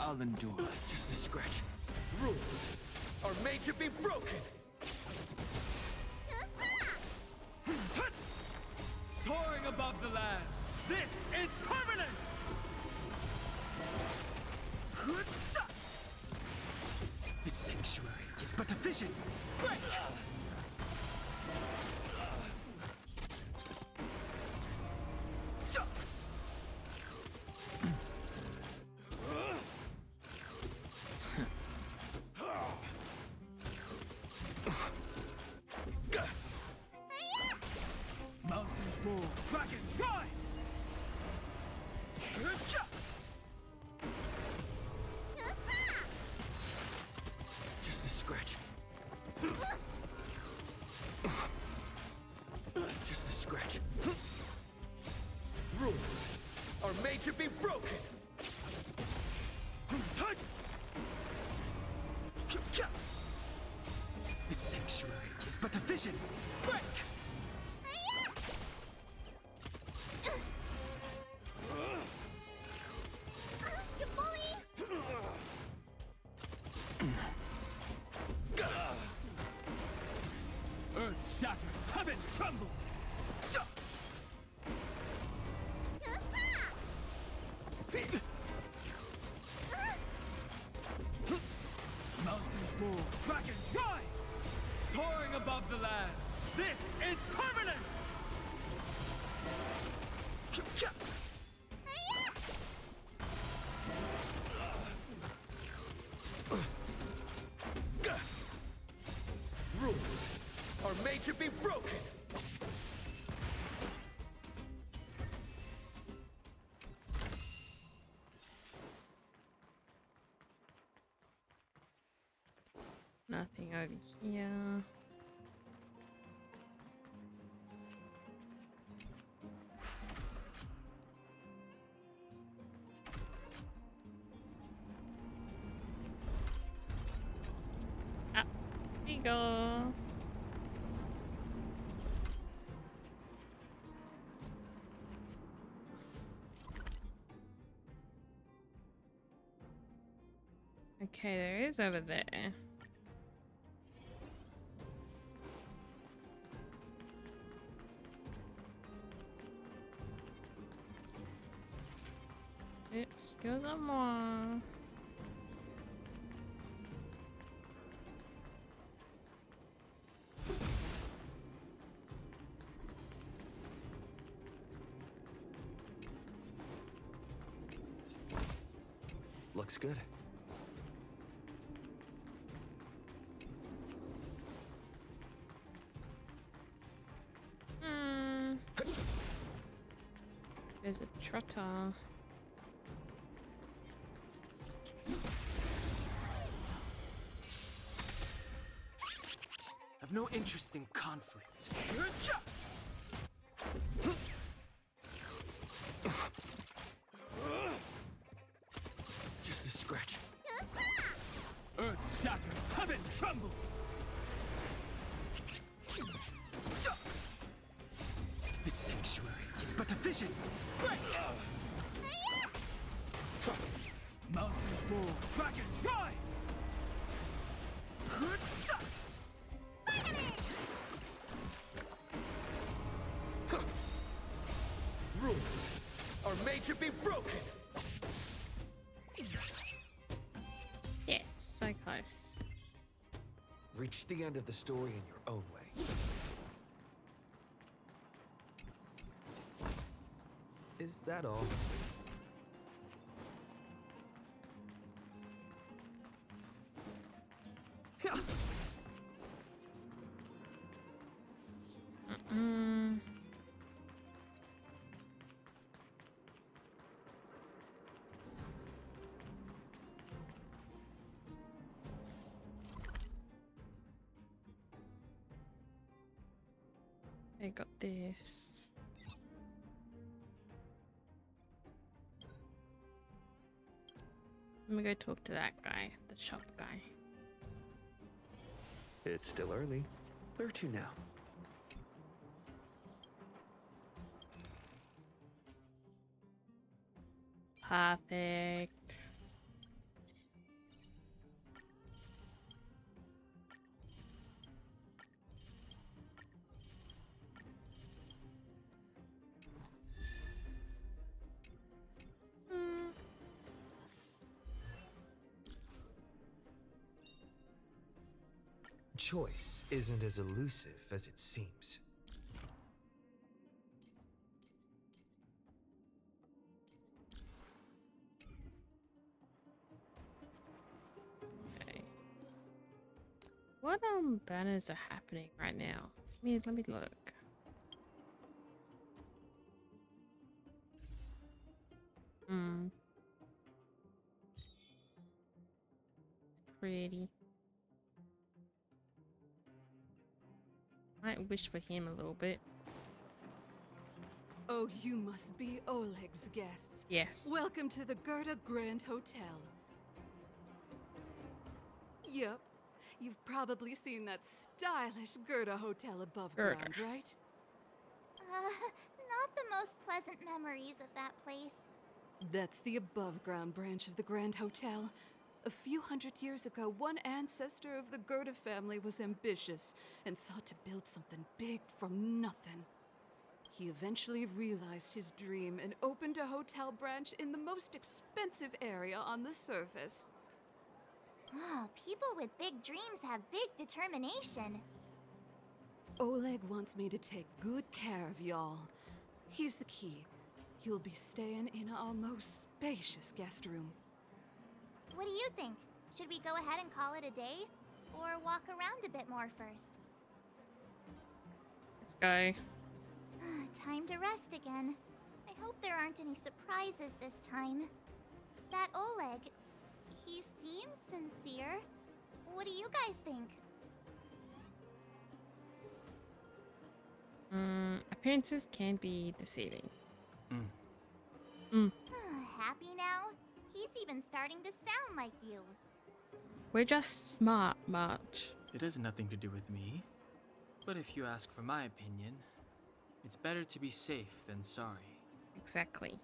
I'll endure. Just a scratch. Rules are made to be broken. Soaring above the lands, this is permanence! The sanctuary is but a vision. Mountains move, dragons rise! Just a scratch. more. Dragons, rise! Soaring above the lands. This is permanence! Rules are made to be broken! Nothing over here. Ah, here you go. Okay, there is over there. Excusez-moi. Looks good. There's a trotter. I've no interest in conflict. Just a scratch. Earth shatters, heaven trembles! This sanctuary is but a vision. Break! Mountains roar, dragons rise! Rules are made to be broken! Yeah, so close. Reach the end of the story in your own way. Is that all? I got this. Let me go talk to that guy, the shop guy. It's still early. Where to now? Perfect. Choice isn't as elusive as it seems. Okay. What banners are happening right now? Let me look. It's pretty. Might wish for him a little bit. Oh, you must be Oleg's guests. Yes. Welcome to the Gerda Grand Hotel. Yup. You've probably seen that stylish Gerda Hotel above ground, right? Not the most pleasant memories of that place. That's the above-ground branch of the Grand Hotel. A few hundred years ago, one ancestor of the Gerda family was ambitious and sought to build something big from nothing. He eventually realized his dream and opened a hotel branch in the most expensive area on the surface. People with big dreams have big determination. Oleg wants me to take good care of y'all. Here's the key. You'll be staying in our most spacious guest room. What do you think? Should we go ahead and call it a day? Or walk around a bit more first? Let's go. Time to rest again. I hope there aren't any surprises this time. That Oleg, he seems sincere. What do you guys think? Appearances can be deceiving. Happy now? He's even starting to sound like you. We're just smart, March. It has nothing to do with me. But if you ask for my opinion, it's better to be safe than sorry. Exactly.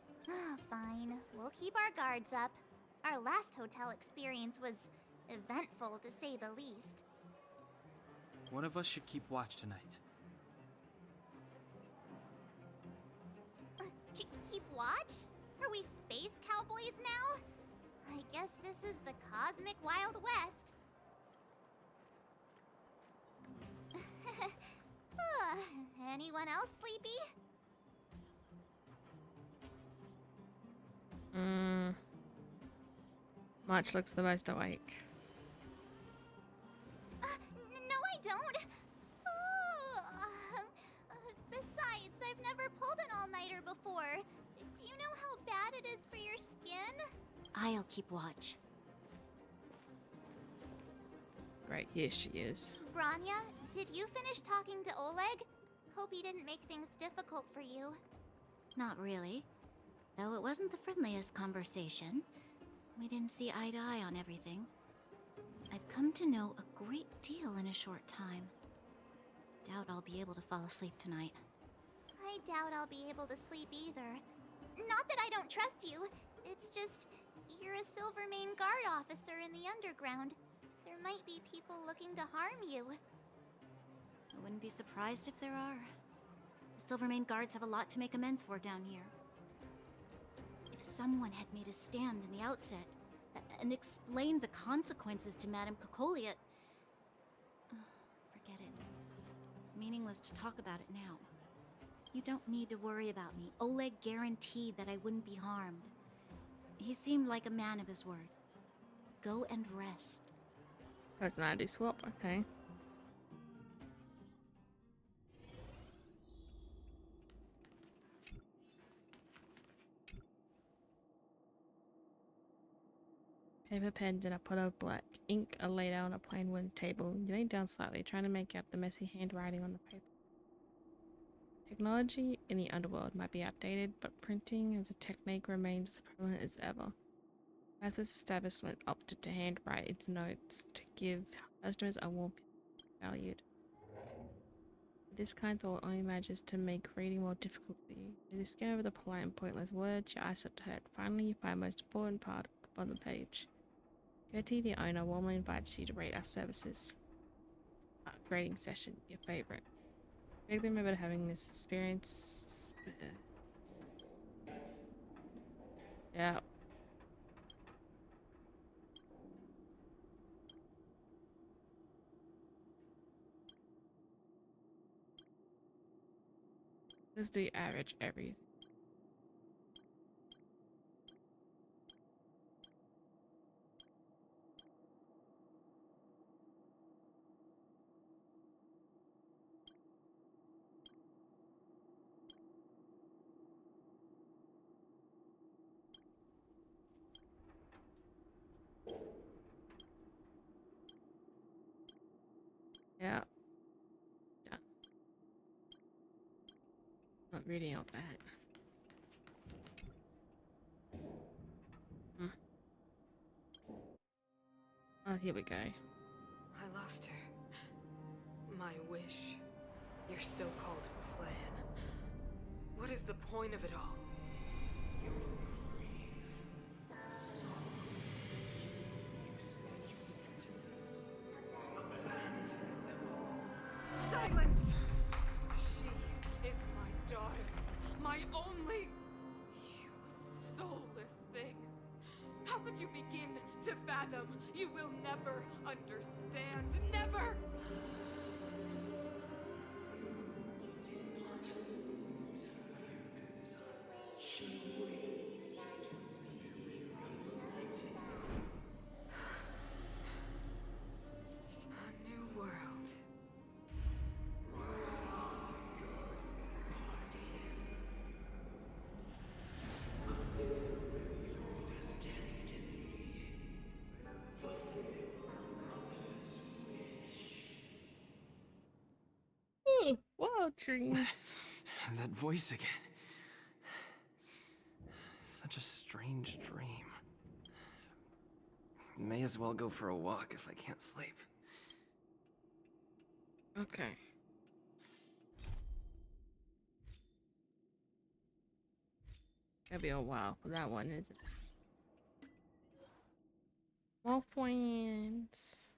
Fine. We'll keep our guards up. Our last hotel experience was eventful, to say the least. One of us should keep watch tonight. Keep watch? Are we space cowboys now? I guess this is the cosmic Wild West. Anyone else sleepy? March looks the most awake. No, I don't. Besides, I've never pulled an all-nighter before. Do you know how bad it is for your skin? I'll keep watch. Great, here she is. Bronya, did you finish talking to Oleg? Hope he didn't make things difficult for you. Not really. Though it wasn't the friendliest conversation. We didn't see eye to eye on everything. I've come to know a great deal in a short time. Doubt I'll be able to fall asleep tonight. I doubt I'll be able to sleep either. Not that I don't trust you. It's just, you're a Silvermane Guard officer in the underground. There might be people looking to harm you. I wouldn't be surprised if there are. The Silvermane Guards have a lot to make amends for down here. If someone had made a stand in the outset and explained the consequences to Madame Cocolia... Forget it. It's meaningless to talk about it now. You don't need to worry about me. Oleg guaranteed that I wouldn't be harmed. He seemed like a man of his word. Go and rest. Personality swap, okay. Paper, pens, and a pot of black ink are laid out on a plain wooden table. You lean down slightly, trying to make out the messy handwriting on the paper. Technology in the underworld might be outdated, but printing as a technique remains as prevalent as ever. As this establishment opted to handwrite its notes to give customers a warm valued. This kind of thought only manages to make reading more difficult for you. As you scan over the polite and pointless words, your eyes start to hurt. Finally, you find the most important part on the page. Gertie, the owner, warmly invites you to rate our services. Grading session, your favorite. Vaguely remember having this experience. Yeah. Let's do average everything. Yeah. Done. Not reading out that. Oh, here we go. I lost her. My wish. Your so-called plan. What is the point of it all? Silence! She is my daughter. My only... You soulless thing. How could you you begin to fathom, you will never understand. Never! A new world. Ooh, wild dreams. That voice again. Such a strange dream. May as well go for a walk if I can't sleep. Okay. Gonna be a while for that one, isn't it? More points.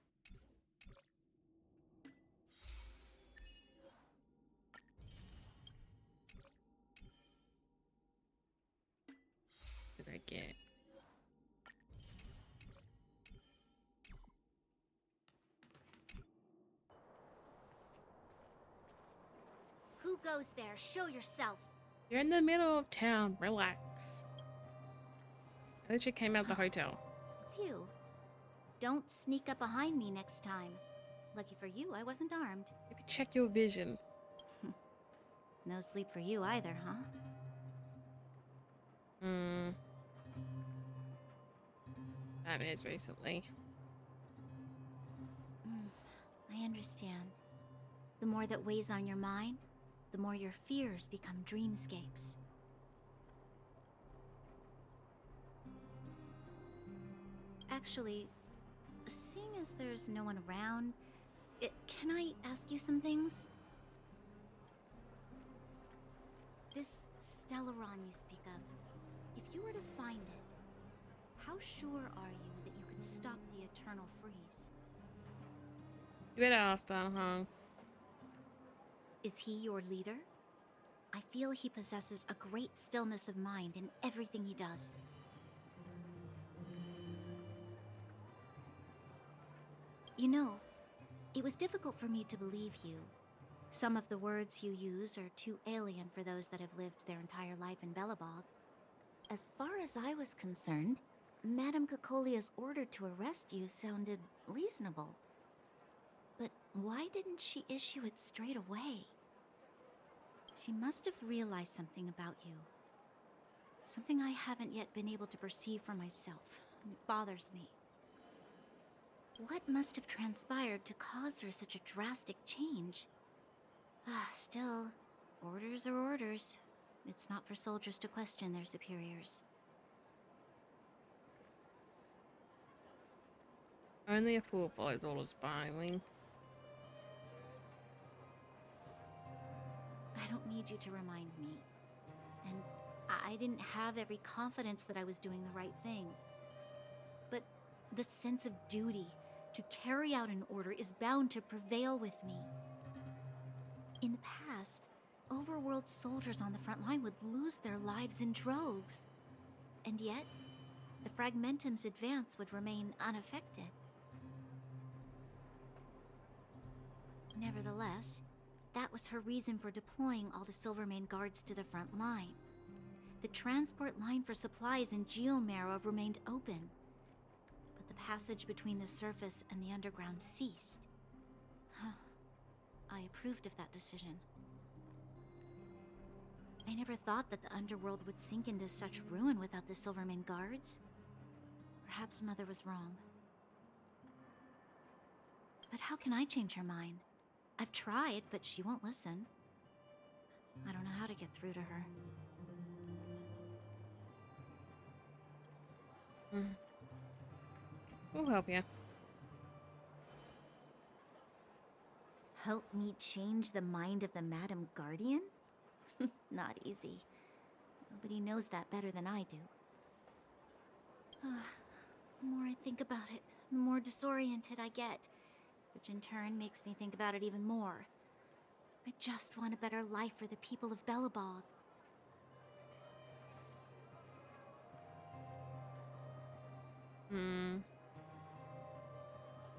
What did I get? Who goes there? Show yourself. You're in the middle of town. Relax. I literally came out of the hotel. It's you. Don't sneak up behind me next time. Lucky for you, I wasn't armed. Maybe check your vision. No sleep for you either, huh? That is recently. I understand. The more that weighs on your mind, the more your fears become dreamscapes. Actually, seeing as there's no one around, can I ask you some things? This Stellaron you speak of, if you were to find it, how sure are you that you could stop the eternal freeze? You better ask Hong. Is he your leader? I feel he possesses a great stillness of mind in everything he does. You know, it was difficult for me to believe you. Some of the words you use are too alien for those that have lived their entire life in Belobog. As far as I was concerned, Madame Cocolia's order to arrest you sounded reasonable. But why didn't she issue it straight away? She must have realized something about you. Something I haven't yet been able to perceive for myself. It bothers me. What must have transpired to cause her such a drastic change? Still, orders are orders. It's not for soldiers to question their superiors. Only a fool follows orders blindly. I don't need you to remind me. And I didn't have every confidence that I was doing the right thing. But the sense of duty to carry out an order is bound to prevail with me. In the past, overworld soldiers on the front line would lose their lives in droves. And yet, the Fragmentum's advance would remain unaffected. Nevertheless, that was her reason for deploying all the Silvermane guards to the front line. The transport line for supplies in Geomera remained open, but the passage between the surface and the underground ceased. I approved of that decision. I never thought that the underworld would sink into such ruin without the Silvermane guards. Perhaps Mother was wrong. But how can I change her mind? I've tried, but she won't listen. I don't know how to get through to her. We'll help you. Help me change the mind of the Madam Guardian? Not easy. Nobody knows that better than I do. The more I think about it, the more disoriented I get, which in turn makes me think about it even more. I just want a better life for the people of Belobog. Hmm.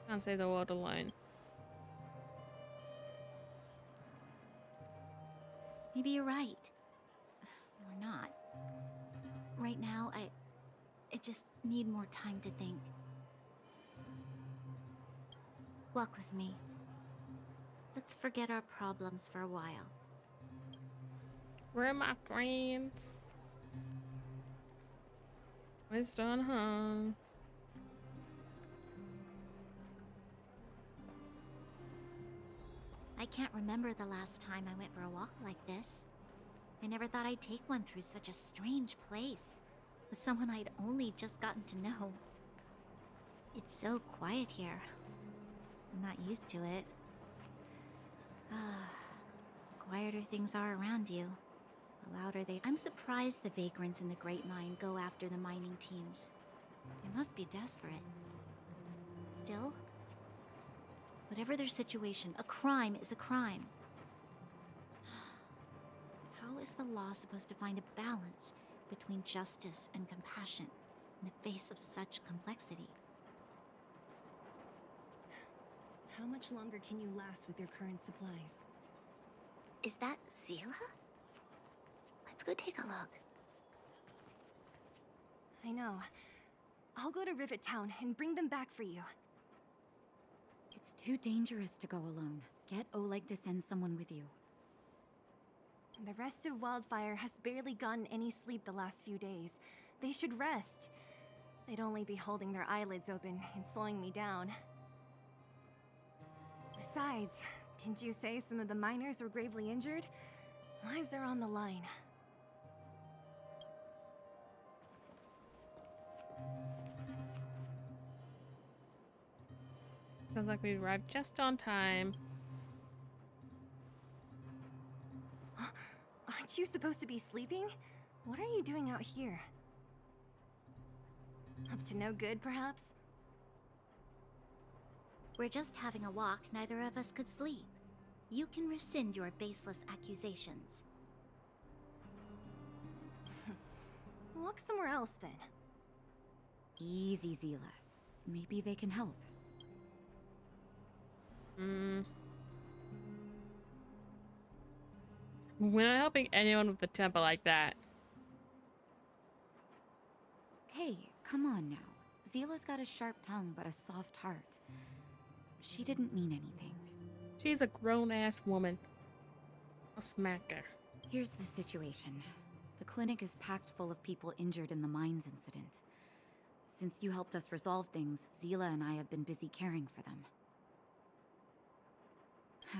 Can't save the world alone. Maybe you're right. Or not. Right now, I just need more time to think. Walk with me. Let's forget our problems for a while. Where are my friends? Where's Don home? I can't remember the last time I went for a walk like this. I never thought I'd take one through such a strange place, with someone I'd only just gotten to know. It's so quiet here. I'm not used to it. The quieter things are around you, the louder they... I'm surprised the vagrants in the Great Mine go after the mining teams. They must be desperate. Still, whatever their situation, a crime is a crime. How is the law supposed to find a balance between justice and compassion in the face of such complexity? How much longer can you last with your current supplies? Is that Seele? Let's go take a look. I know. I'll go to Rivet Town and bring them back for you. It's too dangerous to go alone. Get Oleg to send someone with you. The rest of Wildfire has barely gotten any sleep the last few days. They should rest. They'd only be holding their eyelids open and slowing me down. Besides, didn't you say some of the miners were gravely injured? Lives are on the line. Sounds like we arrived just on time. Aren't you supposed to be sleeping? What are you doing out here? Up to no good, perhaps? We're just having a walk, neither of us could sleep. You can rescind your baseless accusations. Walk somewhere else, then. Easy, Seele. Maybe they can help. We're not helping anyone with the temper like that. Hey, come on now. Seele's got a sharp tongue but a soft heart. She didn't mean anything. She's a grown-ass woman. I'll smack her. Here's the situation. The clinic is packed full of people injured in the mines incident. Since you helped us resolve things, Seele and I have been busy caring for them.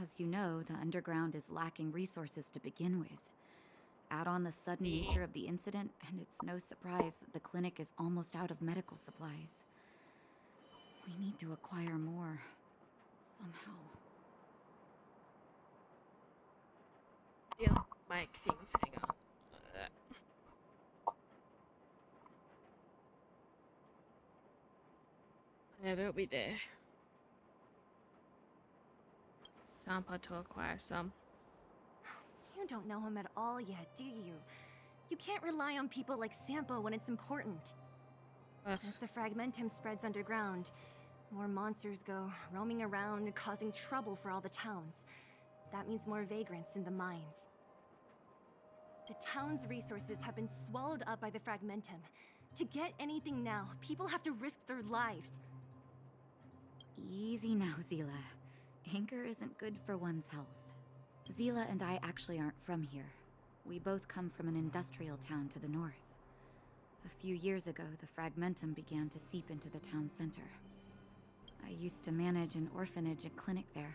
As you know, the underground is lacking resources to begin with. Add on the sudden nature of the incident, and it's no surprise that the clinic is almost out of medical supplies. We need to acquire more, somehow. Yeah, mic things, hang on. Whenever it'll be there. Sampa to acquire some. You don't know him at all yet, do you? You can't rely on people like Sampo when it's important. As the Fragmentum spreads underground, more monsters go roaming around, causing trouble for all the towns. That means more vagrants in the mines. The town's resources have been swallowed up by the Fragmentum. To get anything now, people have to risk their lives. Easy now, Seele. Anger isn't good for one's health. Seele and I actually aren't from here. We both come from an industrial town to the north. A few years ago, the Fragmentum began to seep into the town center. I used to manage an orphanage and clinic there.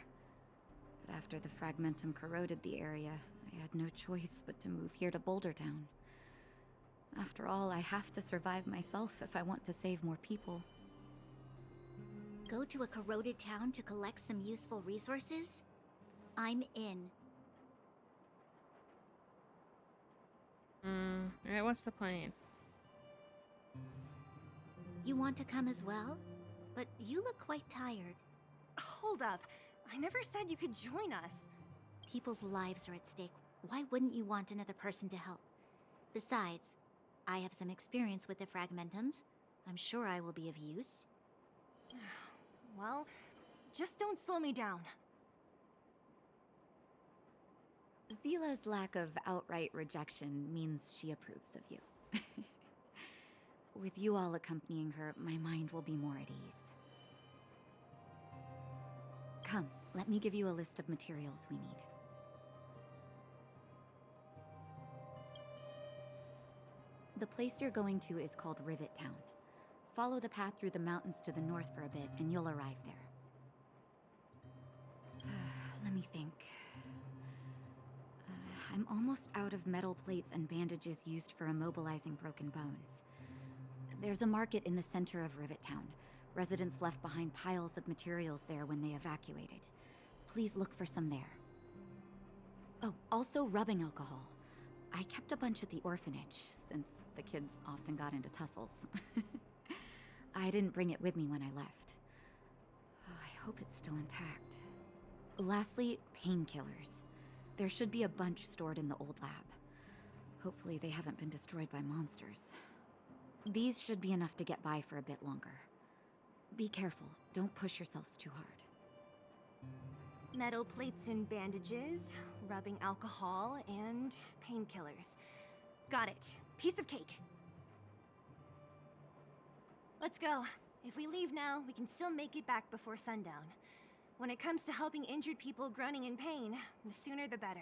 But after the Fragmentum corroded the area, I had no choice but to move here to Boulder Town. After all, I have to survive myself if I want to save more people. Go to a corroded town to collect some useful resources? I'm in. Alright, what's the plan? You want to come as well? But you look quite tired. Hold up. I never said you could join us. People's lives are at stake. Why wouldn't you want another person to help? Besides, I have some experience with the Fragmentums. I'm sure I will be of use. Well, just don't slow me down. Zila's lack of outright rejection means she approves of you. With you all accompanying her, my mind will be more at ease. Come, let me give you a list of materials we need. The place you're going to is called Rivet Town. Follow the path through the mountains to the north for a bit, and you'll arrive there. Let me think. I'm almost out of metal plates and bandages used for immobilizing broken bones. There's a market in the center of Rivet Town. Residents left behind piles of materials there when they evacuated. Please look for some there. Oh, also rubbing alcohol. I kept a bunch at the orphanage, since the kids often got into tussles. I didn't bring it with me when I left. Oh, I hope it's still intact. Lastly, painkillers. There should be a bunch stored in the old lab. Hopefully they haven't been destroyed by monsters. These should be enough to get by for a bit longer. Be careful, don't push yourselves too hard. Metal plates and bandages, rubbing alcohol, and painkillers. Got it. Piece of cake. Let's go. If we leave now, we can still make it back before sundown. When it comes to helping injured people groaning in pain, the sooner the better.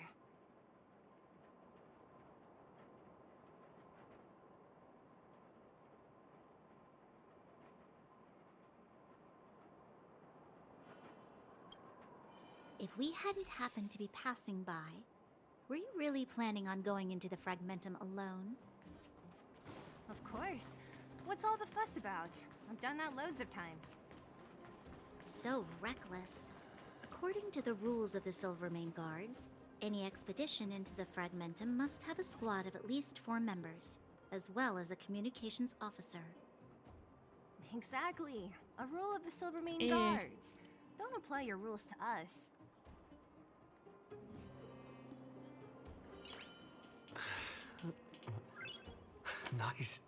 If we hadn't happened to be passing by, were you really planning on going into the Fragmentum alone? Of course. What's all the fuss about? I've done that loads of times. So reckless. According to the rules of the Silvermane Guards, any expedition into the Fragmentum must have a squad of at least 4 members, as well as a communications officer. Exactly. A rule of the Silvermane Guards. Don't apply your rules to us. Nice.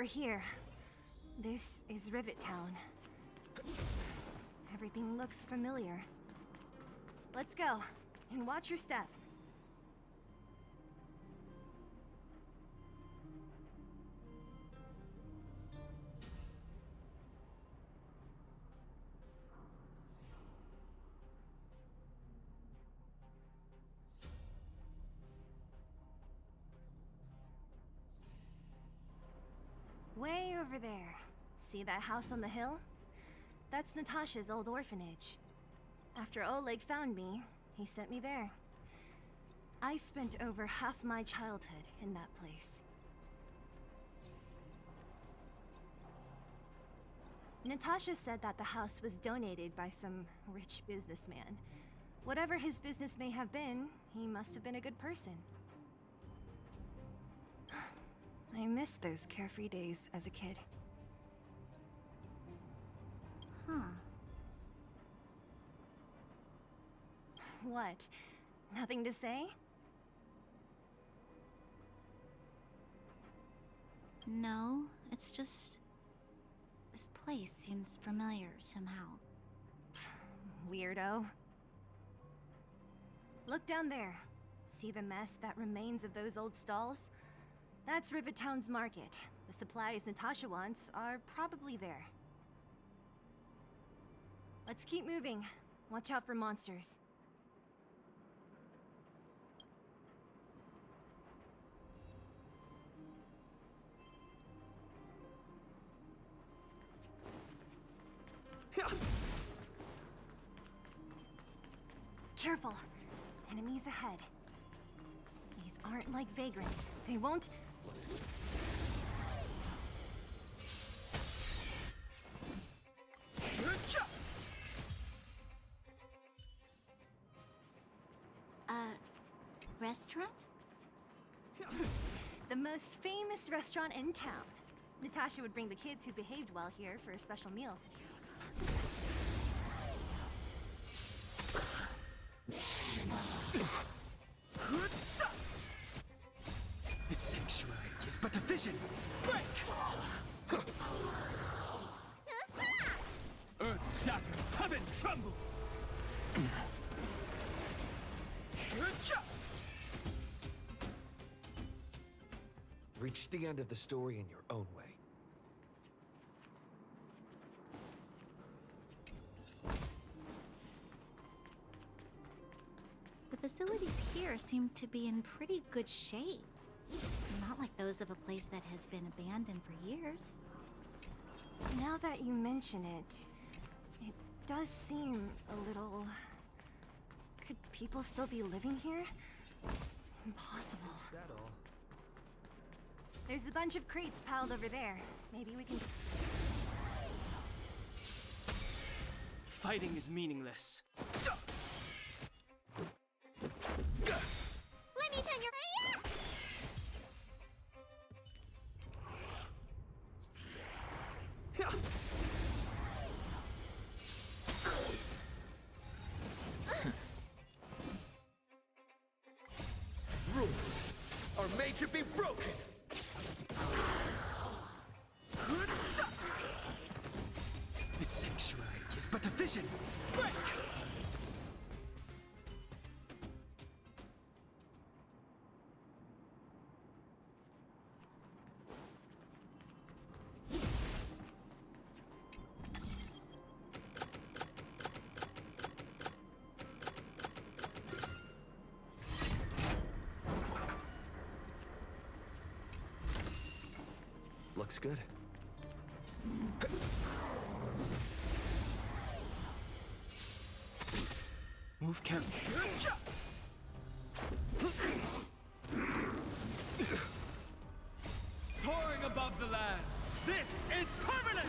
over here. This is Rivet Town. Everything looks familiar. Let's go, and watch your step. Way over there. See that house on the hill? That's Natasha's old orphanage. After Oleg found me, he sent me there. I spent over half my childhood in that place. Natasha said that the house was donated by some rich businessman. Whatever his business may have been, he must have been a good person. I miss those carefree days as a kid. Huh. What? Nothing to say? No, it's just... this place seems familiar somehow. Weirdo. Look down there. See the mess that remains of those old stalls? That's Rivet Town's market. The supplies Natasha wants are probably there. Let's keep moving. Watch out for monsters. Careful. Enemies ahead. These aren't like vagrants. They won't... Restaurant? The most famous restaurant in town. Natasha would bring the kids who behaved well here for a special meal. This sanctuary is but a vision. Break! Earth shatters, heaven trembles. Reach the end of the story in your own way. The facilities here seem to be in pretty good shape. Not like those of a place that has been abandoned for years. Now that you mention it, it does seem a little... Could people still be living here? Impossible. There's a bunch of crates piled over there. Maybe we can... Fighting is meaningless. Let me turn your... Rules are made to be broken. This sanctuary is but a vision. Break! Looks good. Move carefully. Soaring above the lands, this is permanence!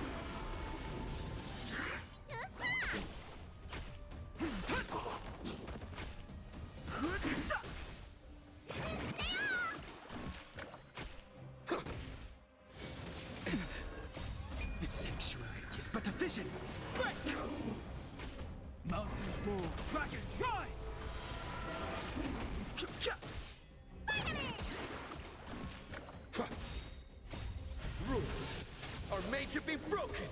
This sanctuary is but a vision. Break! Mountains roar, dragons rise! Rules to be broken!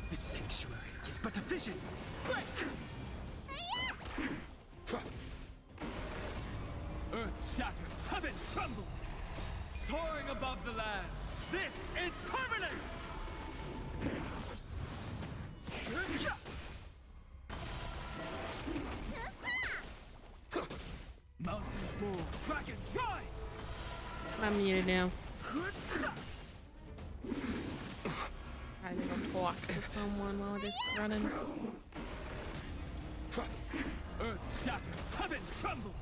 The sanctuary is but a vision. Break! Earth shatters, heaven trembles! Soaring above the lands, this is permanence! Mountains roar, dragons rise! I'm muted now. I think I'll talk to someone while this is running. Earth shatters, heaven trembles!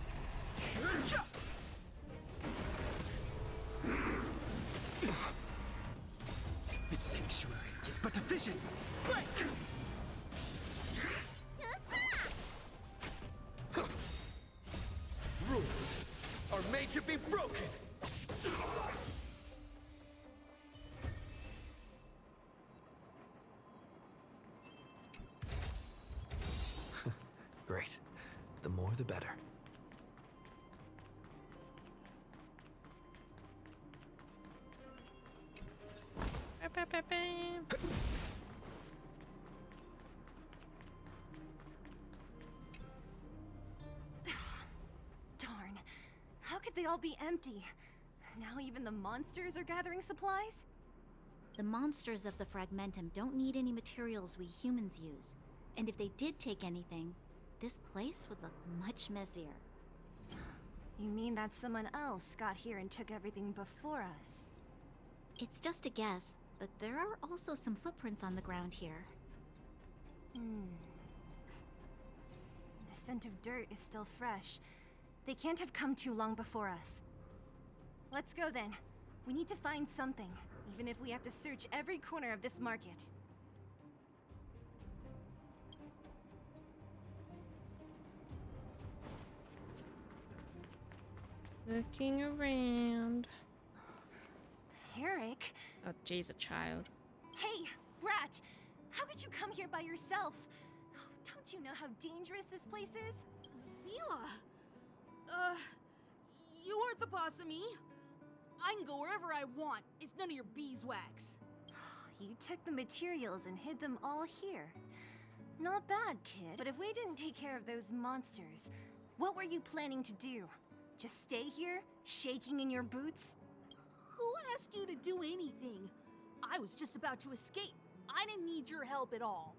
The sanctuary is but a vision. Break! Rules are made to be broken! Great. The more the better. Darn. How could they all be empty? Now even the monsters are gathering supplies? The monsters of the Fragmentum don't need any materials we humans use. And if they did take anything, this place would look much messier. You mean that someone else got here and took everything before us? It's just a guess, but there are also some footprints on the ground here. The scent of dirt is still fresh. They can't have come too long before us. Let's go then. We need to find something, even if we have to search every corner of this market. Looking around. Eric? Oh, jeez, a child. Hey, Brat! How could you come here by yourself? Oh, don't you know how dangerous this place is? Seele! You aren't the boss of me. I can go wherever I want. It's none of your beeswax. You took the materials and hid them all here. Not bad, kid. But if we didn't take care of those monsters, what were you planning to do? Just stay here, shaking in your boots? Who asked you to do anything? I was just about to escape. I didn't need your help at all.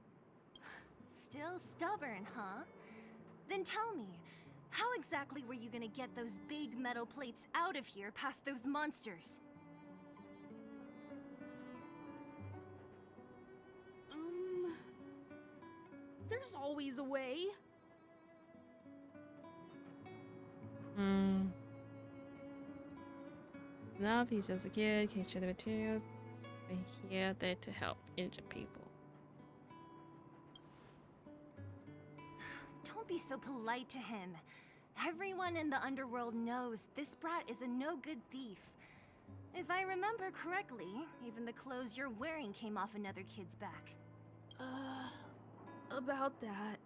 Still stubborn, huh? Then tell me, how exactly were you gonna get those big metal plates out of here past those monsters? There's always a way. No, he's just a kid, can't share the materials. And here, there to help injured people. Don't be so polite to him. Everyone in the underworld knows this brat is a no-good thief. If I remember correctly, even the clothes you're wearing came off another kid's back. About that.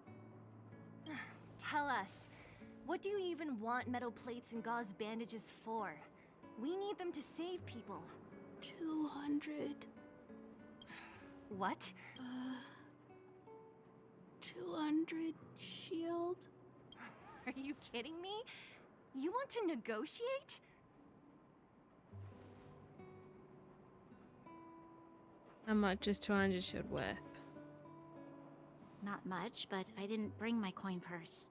Tell us, what do you even want metal plates and gauze bandages for? We need them to save people. 200. What? 200 shield? Are you kidding me? You want to negotiate? How much is 200 shield worth? Not much, but I didn't bring my coin purse.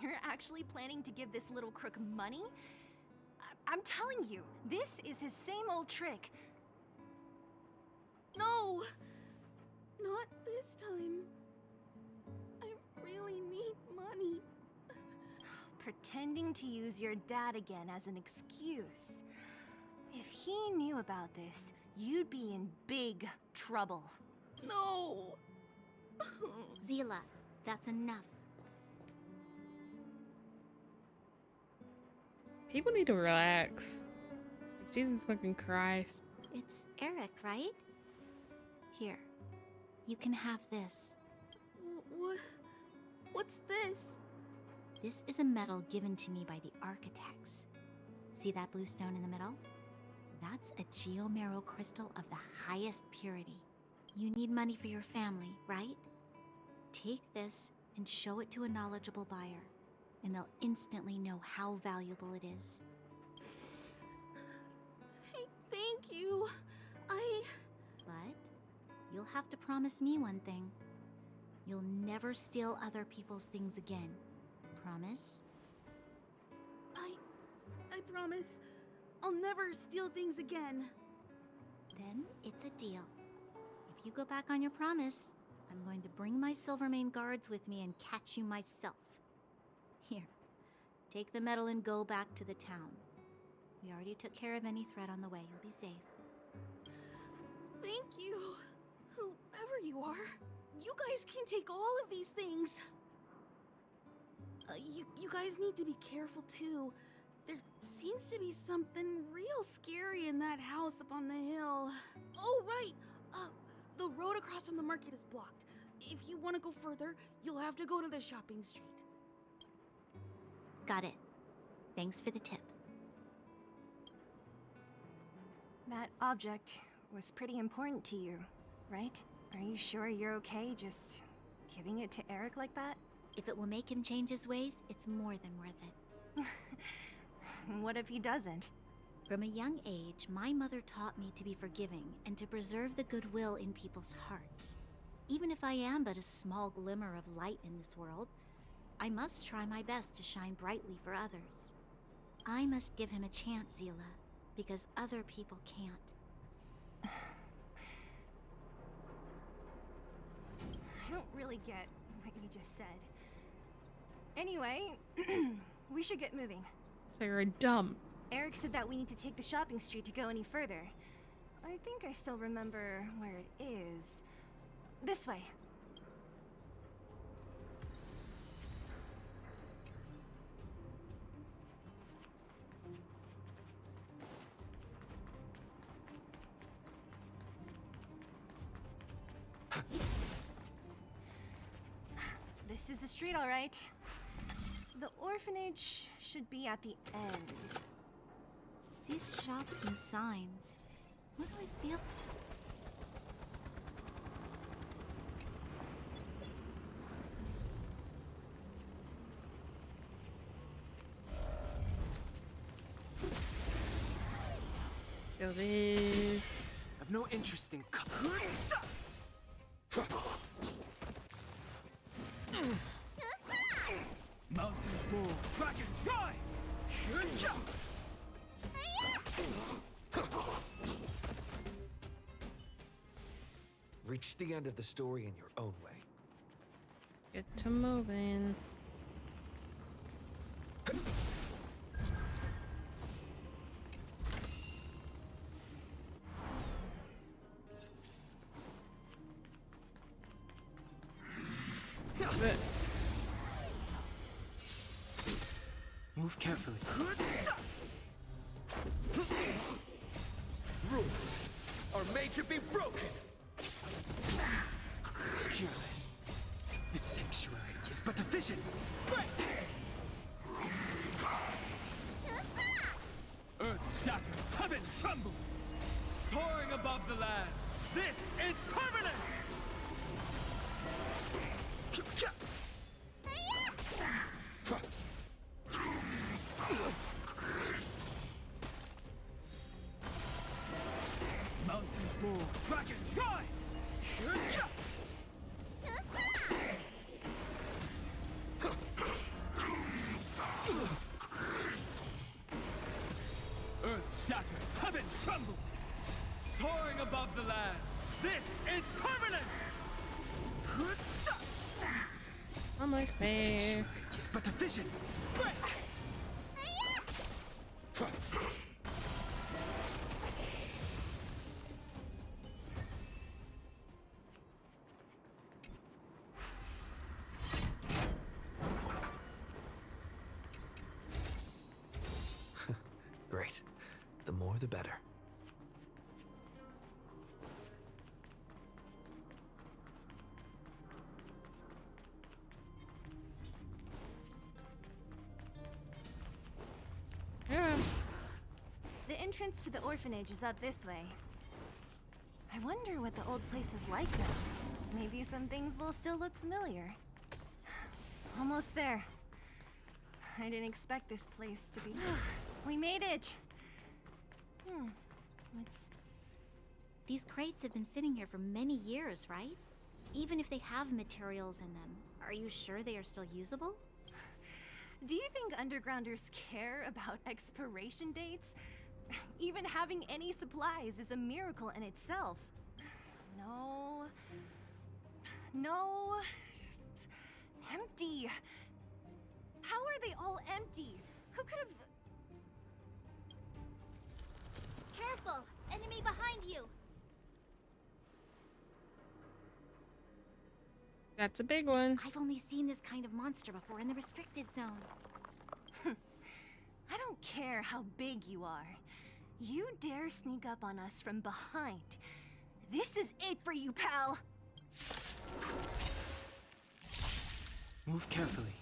You're actually planning to give this little crook money? I'm telling you, this is his same old trick. No! Not this time. I really need money. Pretending to use your dad again as an excuse. If he knew about this, you'd be in big trouble. No! Seele, that's enough. People need to relax. Jesus fucking Christ. It's Eric, right? Here. You can have this. What's this? This is a medal given to me by the architects. See that blue stone in the middle? That's a geomarrow crystal of the highest purity. You need money for your family, right? Take this and show it to a knowledgeable buyer, and they'll instantly know how valuable it is. Thank you. But you'll have to promise me one thing. You'll never steal other people's things again. Promise? I promise. I'll never steal things again. Then it's a deal. If you go back on your promise, I'm going to bring my Silvermane guards with me and catch you myself. Here, take the medal and go back to the town. We already took care of any threat on the way. You'll be safe. Thank you. Whoever you are, you guys can take all of these things. You guys need to be careful too. There seems to be something real scary in that house up on the hill. Oh, right. The road across from the market is blocked. If you want to go further, you'll have to go to the shopping street. Got it. Thanks for the tip. That object was pretty important to you, right? Are you sure you're okay just giving it to Eric like that? If it will make him change his ways, it's more than worth it. What if he doesn't? From a young age, my mother taught me to be forgiving and to preserve the goodwill in people's hearts. Even if I am but a small glimmer of light in this world, I must try my best to shine brightly for others. I must give him a chance, Seele, because other people can't. I don't really get what you just said. Anyway, we should get moving. So you're dumb. Eric said that we need to take the shopping street to go any further. I think I still remember where it is. This way. This is the street, all right. The orphanage should be at the end. These shops and signs. What do I feel? Kill this. I've no interest in. Mountains roar, dragons rise! Reach the end of the story in your own way. Get to moving. Move carefully. Rules are made to be broken. Careless. This sanctuary is but a vision. Break! Earth shatters, heaven trembles. Soaring above the lands, this is permanence! Mountains roar, dragons rise! Earth shatters, heaven trembles. Soaring above the lands, this is permanence! Almost This there. sanctuary is but a vision. Break! more the better. Yeah. The entrance to the orphanage is up this way. I wonder what the old place is like now. Maybe some things will still look familiar. Almost there. I didn't expect this place to be... We made it! What's... These crates have been sitting here for many years, right? Even if they have materials in them, are you sure they are still usable? Do you think undergrounders care about expiration dates? Even having any supplies is a miracle in itself. No... No... Empty! How are they all empty? Who could have... Careful! Enemy behind you! That's a big one. I've only seen this kind of monster before in the restricted zone. I don't care how big you are. You dare sneak up on us from behind. This is it for you, pal! Move carefully.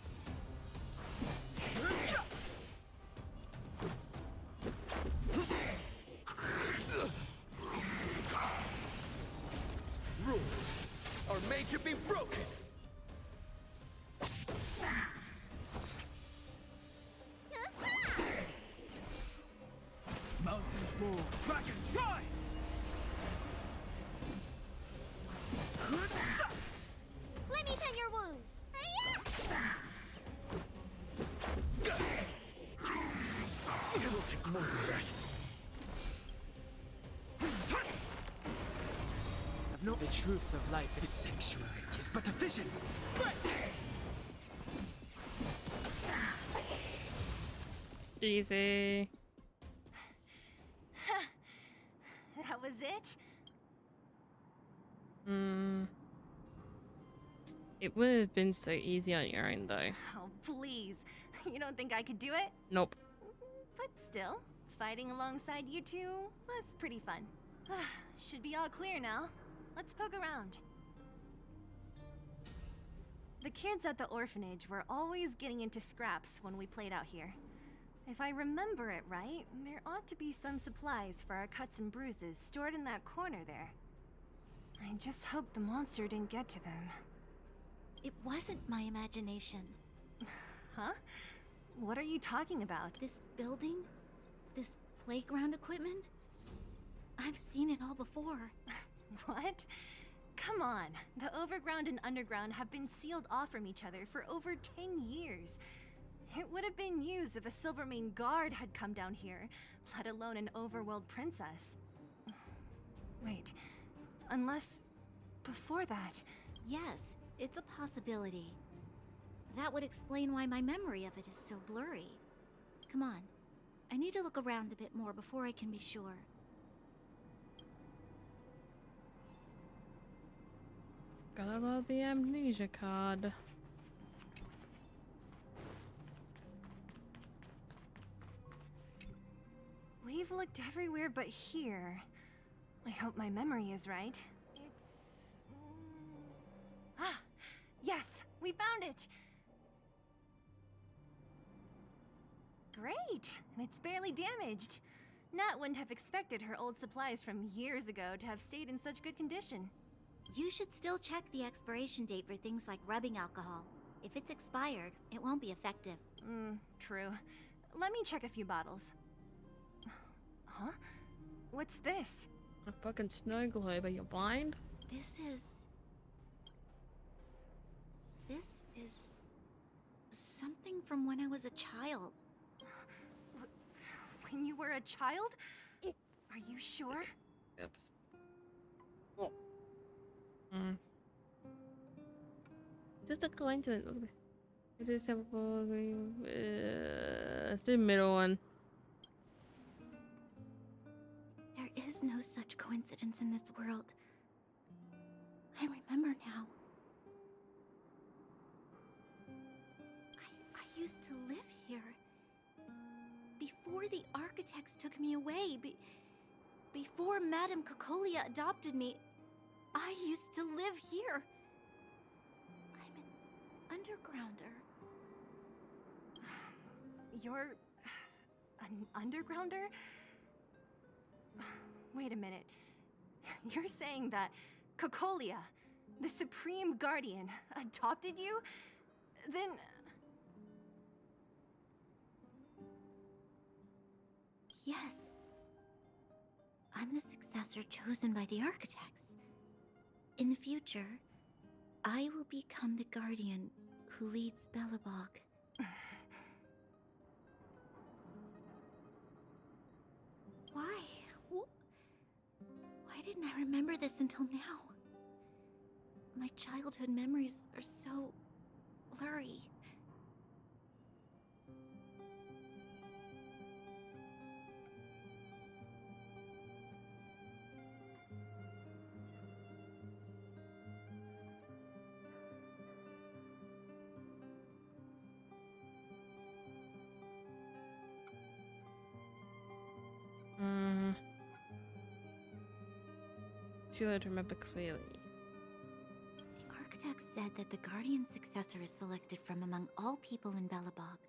Rules are made to be broken. Mountains roar, Kraken rise! Let me tend your wounds! It'll take more than that. I've known the truth of life is sanctuary is but a vision. Easy. That was it? It would have been so easy on your own, though. Oh, please. You don't think I could do it? Nope. But still, fighting alongside you two was pretty fun. Should be all clear now. Let's poke around. The kids at the orphanage were always getting into scraps when we played out here. If I remember it right, there ought to be some supplies for our cuts and bruises stored in that corner there. I just hope the monster didn't get to them. It wasn't my imagination. Huh? What are you talking about? This building? This playground equipment? I've seen it all before. What? Come on. The overground and underground have been sealed off from each other for over 10 years. It would have been used if a Silvermane guard had come down here, let alone an overworld princess. Wait, unless... before that... Yes, it's a possibility. That would explain why my memory of it is so blurry. Come on. I need to look around a bit more before I can be sure. Gotta love the amnesia card. We've looked everywhere but here. I hope my memory is right. It's... Ah! Yes! We found it! Great! And it's barely damaged. Nat wouldn't have expected her old supplies from years ago to have stayed in such good condition. You should still check the expiration date for things like rubbing alcohol. If it's expired, it won't be effective. True. Let me check a few bottles. Huh? What's this? A fucking snow globe. Are you blind? This is something from when I was a child. When you were a child? Are you sure? Oops. Just a coincidence. It is simple. Let's do the middle one. There is no such coincidence in this world. I remember now. I used to live here. Before the architects took me away, before Madame Cocolia adopted me, I used to live here. I'm an undergrounder. You're an undergrounder? Wait a minute. You're saying that Cocolia, the Supreme Guardian, adopted you? Then... Yes. I'm the successor chosen by the architects. In the future, I will become the guardian who leads Belobog. Why? Why didn't I remember this until now? My childhood memories are so blurry. Too late to remember clearly. The architect said that the guardian successor is selected from among all people in Belobog.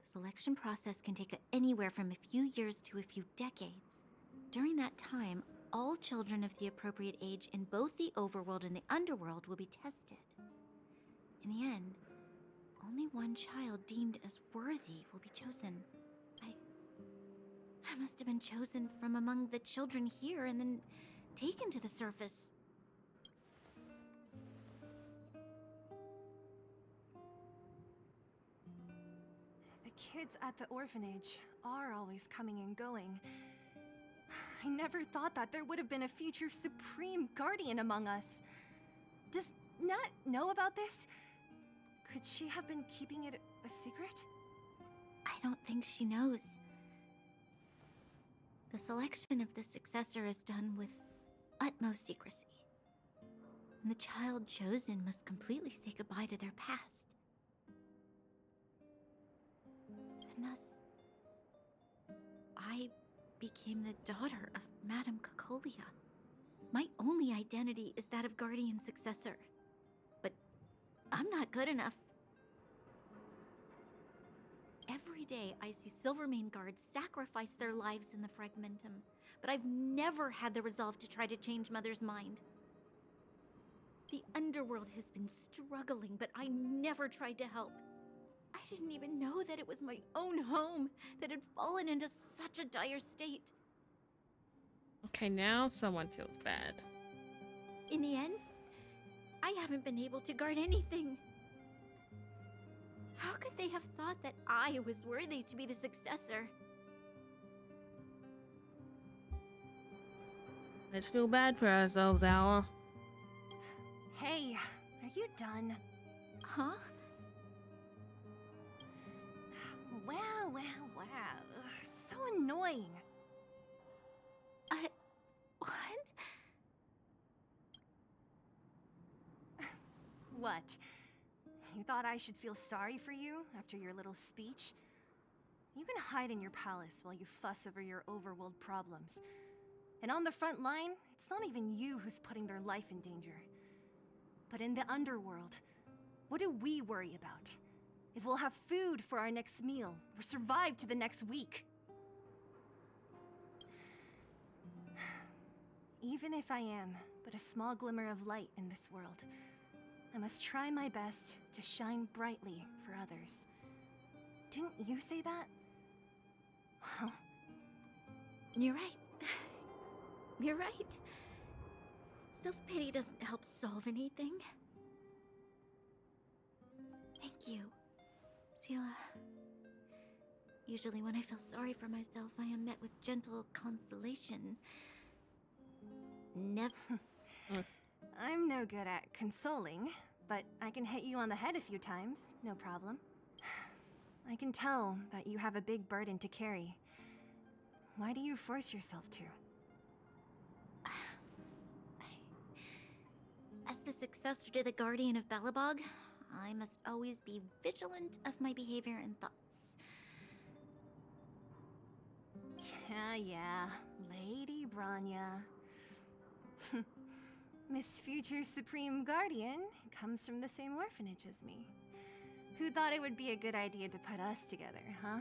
The selection process can take anywhere from a few years to a few decades. During that time, all children of the appropriate age in both the overworld and the underworld will be tested. In the end, only one child deemed as worthy will be chosen. I must have been chosen from among the children here and then taken to the surface. The kids at the orphanage are always coming and going. I never thought that there would have been a future Supreme Guardian among us. Does Nat know about this? Could she have been keeping it a secret? I don't think she knows. The selection of the successor is done with utmost secrecy. And the child chosen must completely say goodbye to their past. And thus, I became the daughter of Madame Cocolia. My only identity is that of guardian successor. But I'm not good enough. Every day I see Silvermane guards sacrifice their lives in the Fragmentum, but I've never had the resolve to try to change Mother's mind. The underworld has been struggling, but I never tried to help. I didn't even know that it was my own home that had fallen into such a dire state. Okay, now someone feels bad. In the end, I haven't been able to guard anything. How could they have thought that I was worthy to be the successor? Let's feel bad for ourselves, Owl. Hey, are you done? Huh? Wow. So annoying. What? What? You thought I should feel sorry for you after your little speech? You can hide in your palace while you fuss over your overworld problems. And on the front line, it's not even you who's putting their life in danger. But in the underworld, what do we worry about? If we'll have food for our next meal, or survive to the next week. Even if I am but a small glimmer of light in this world, I must try my best to shine brightly for others. Didn't you say that? Well... You're right. You're right. Self-pity doesn't help solve anything. Thank you, Seele. Usually when I feel sorry for myself, I am met with gentle consolation. Never... I'm no good at consoling, but I can hit you on the head a few times, no problem. I can tell that you have a big burden to carry. Why do you force yourself to? As the successor to the Guardian of Belobog, I must always be vigilant of my behavior and thoughts. Yeah. Lady Bronya. Miss Future Supreme Guardian comes from the same orphanage as me. Who thought it would be a good idea to put us together, huh?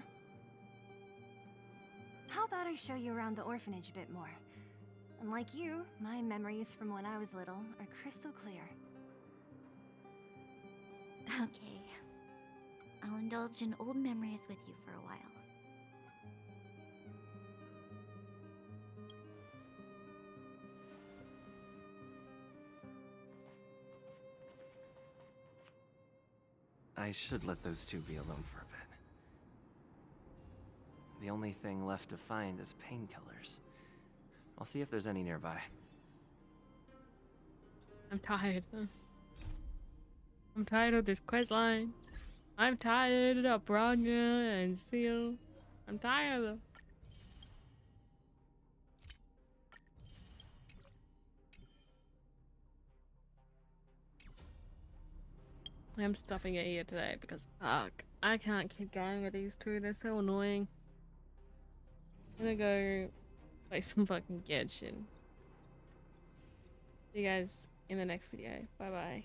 How about I show you around the orphanage a bit more? And like you, my memories from when I was little are crystal clear. Okay. I'll indulge in old memories with you for a while. I should let those two be alone for a bit. The only thing left to find is painkillers. I'll see if there's any nearby. I'm tired. I'm tired of this quest line. I'm tired of bronya and seele. I'm tired of them. I'm stopping it here today because fuck, I can't keep going with these two. They're so annoying. I'm gonna go play some fucking Genshin. See you guys in the next video. Bye bye.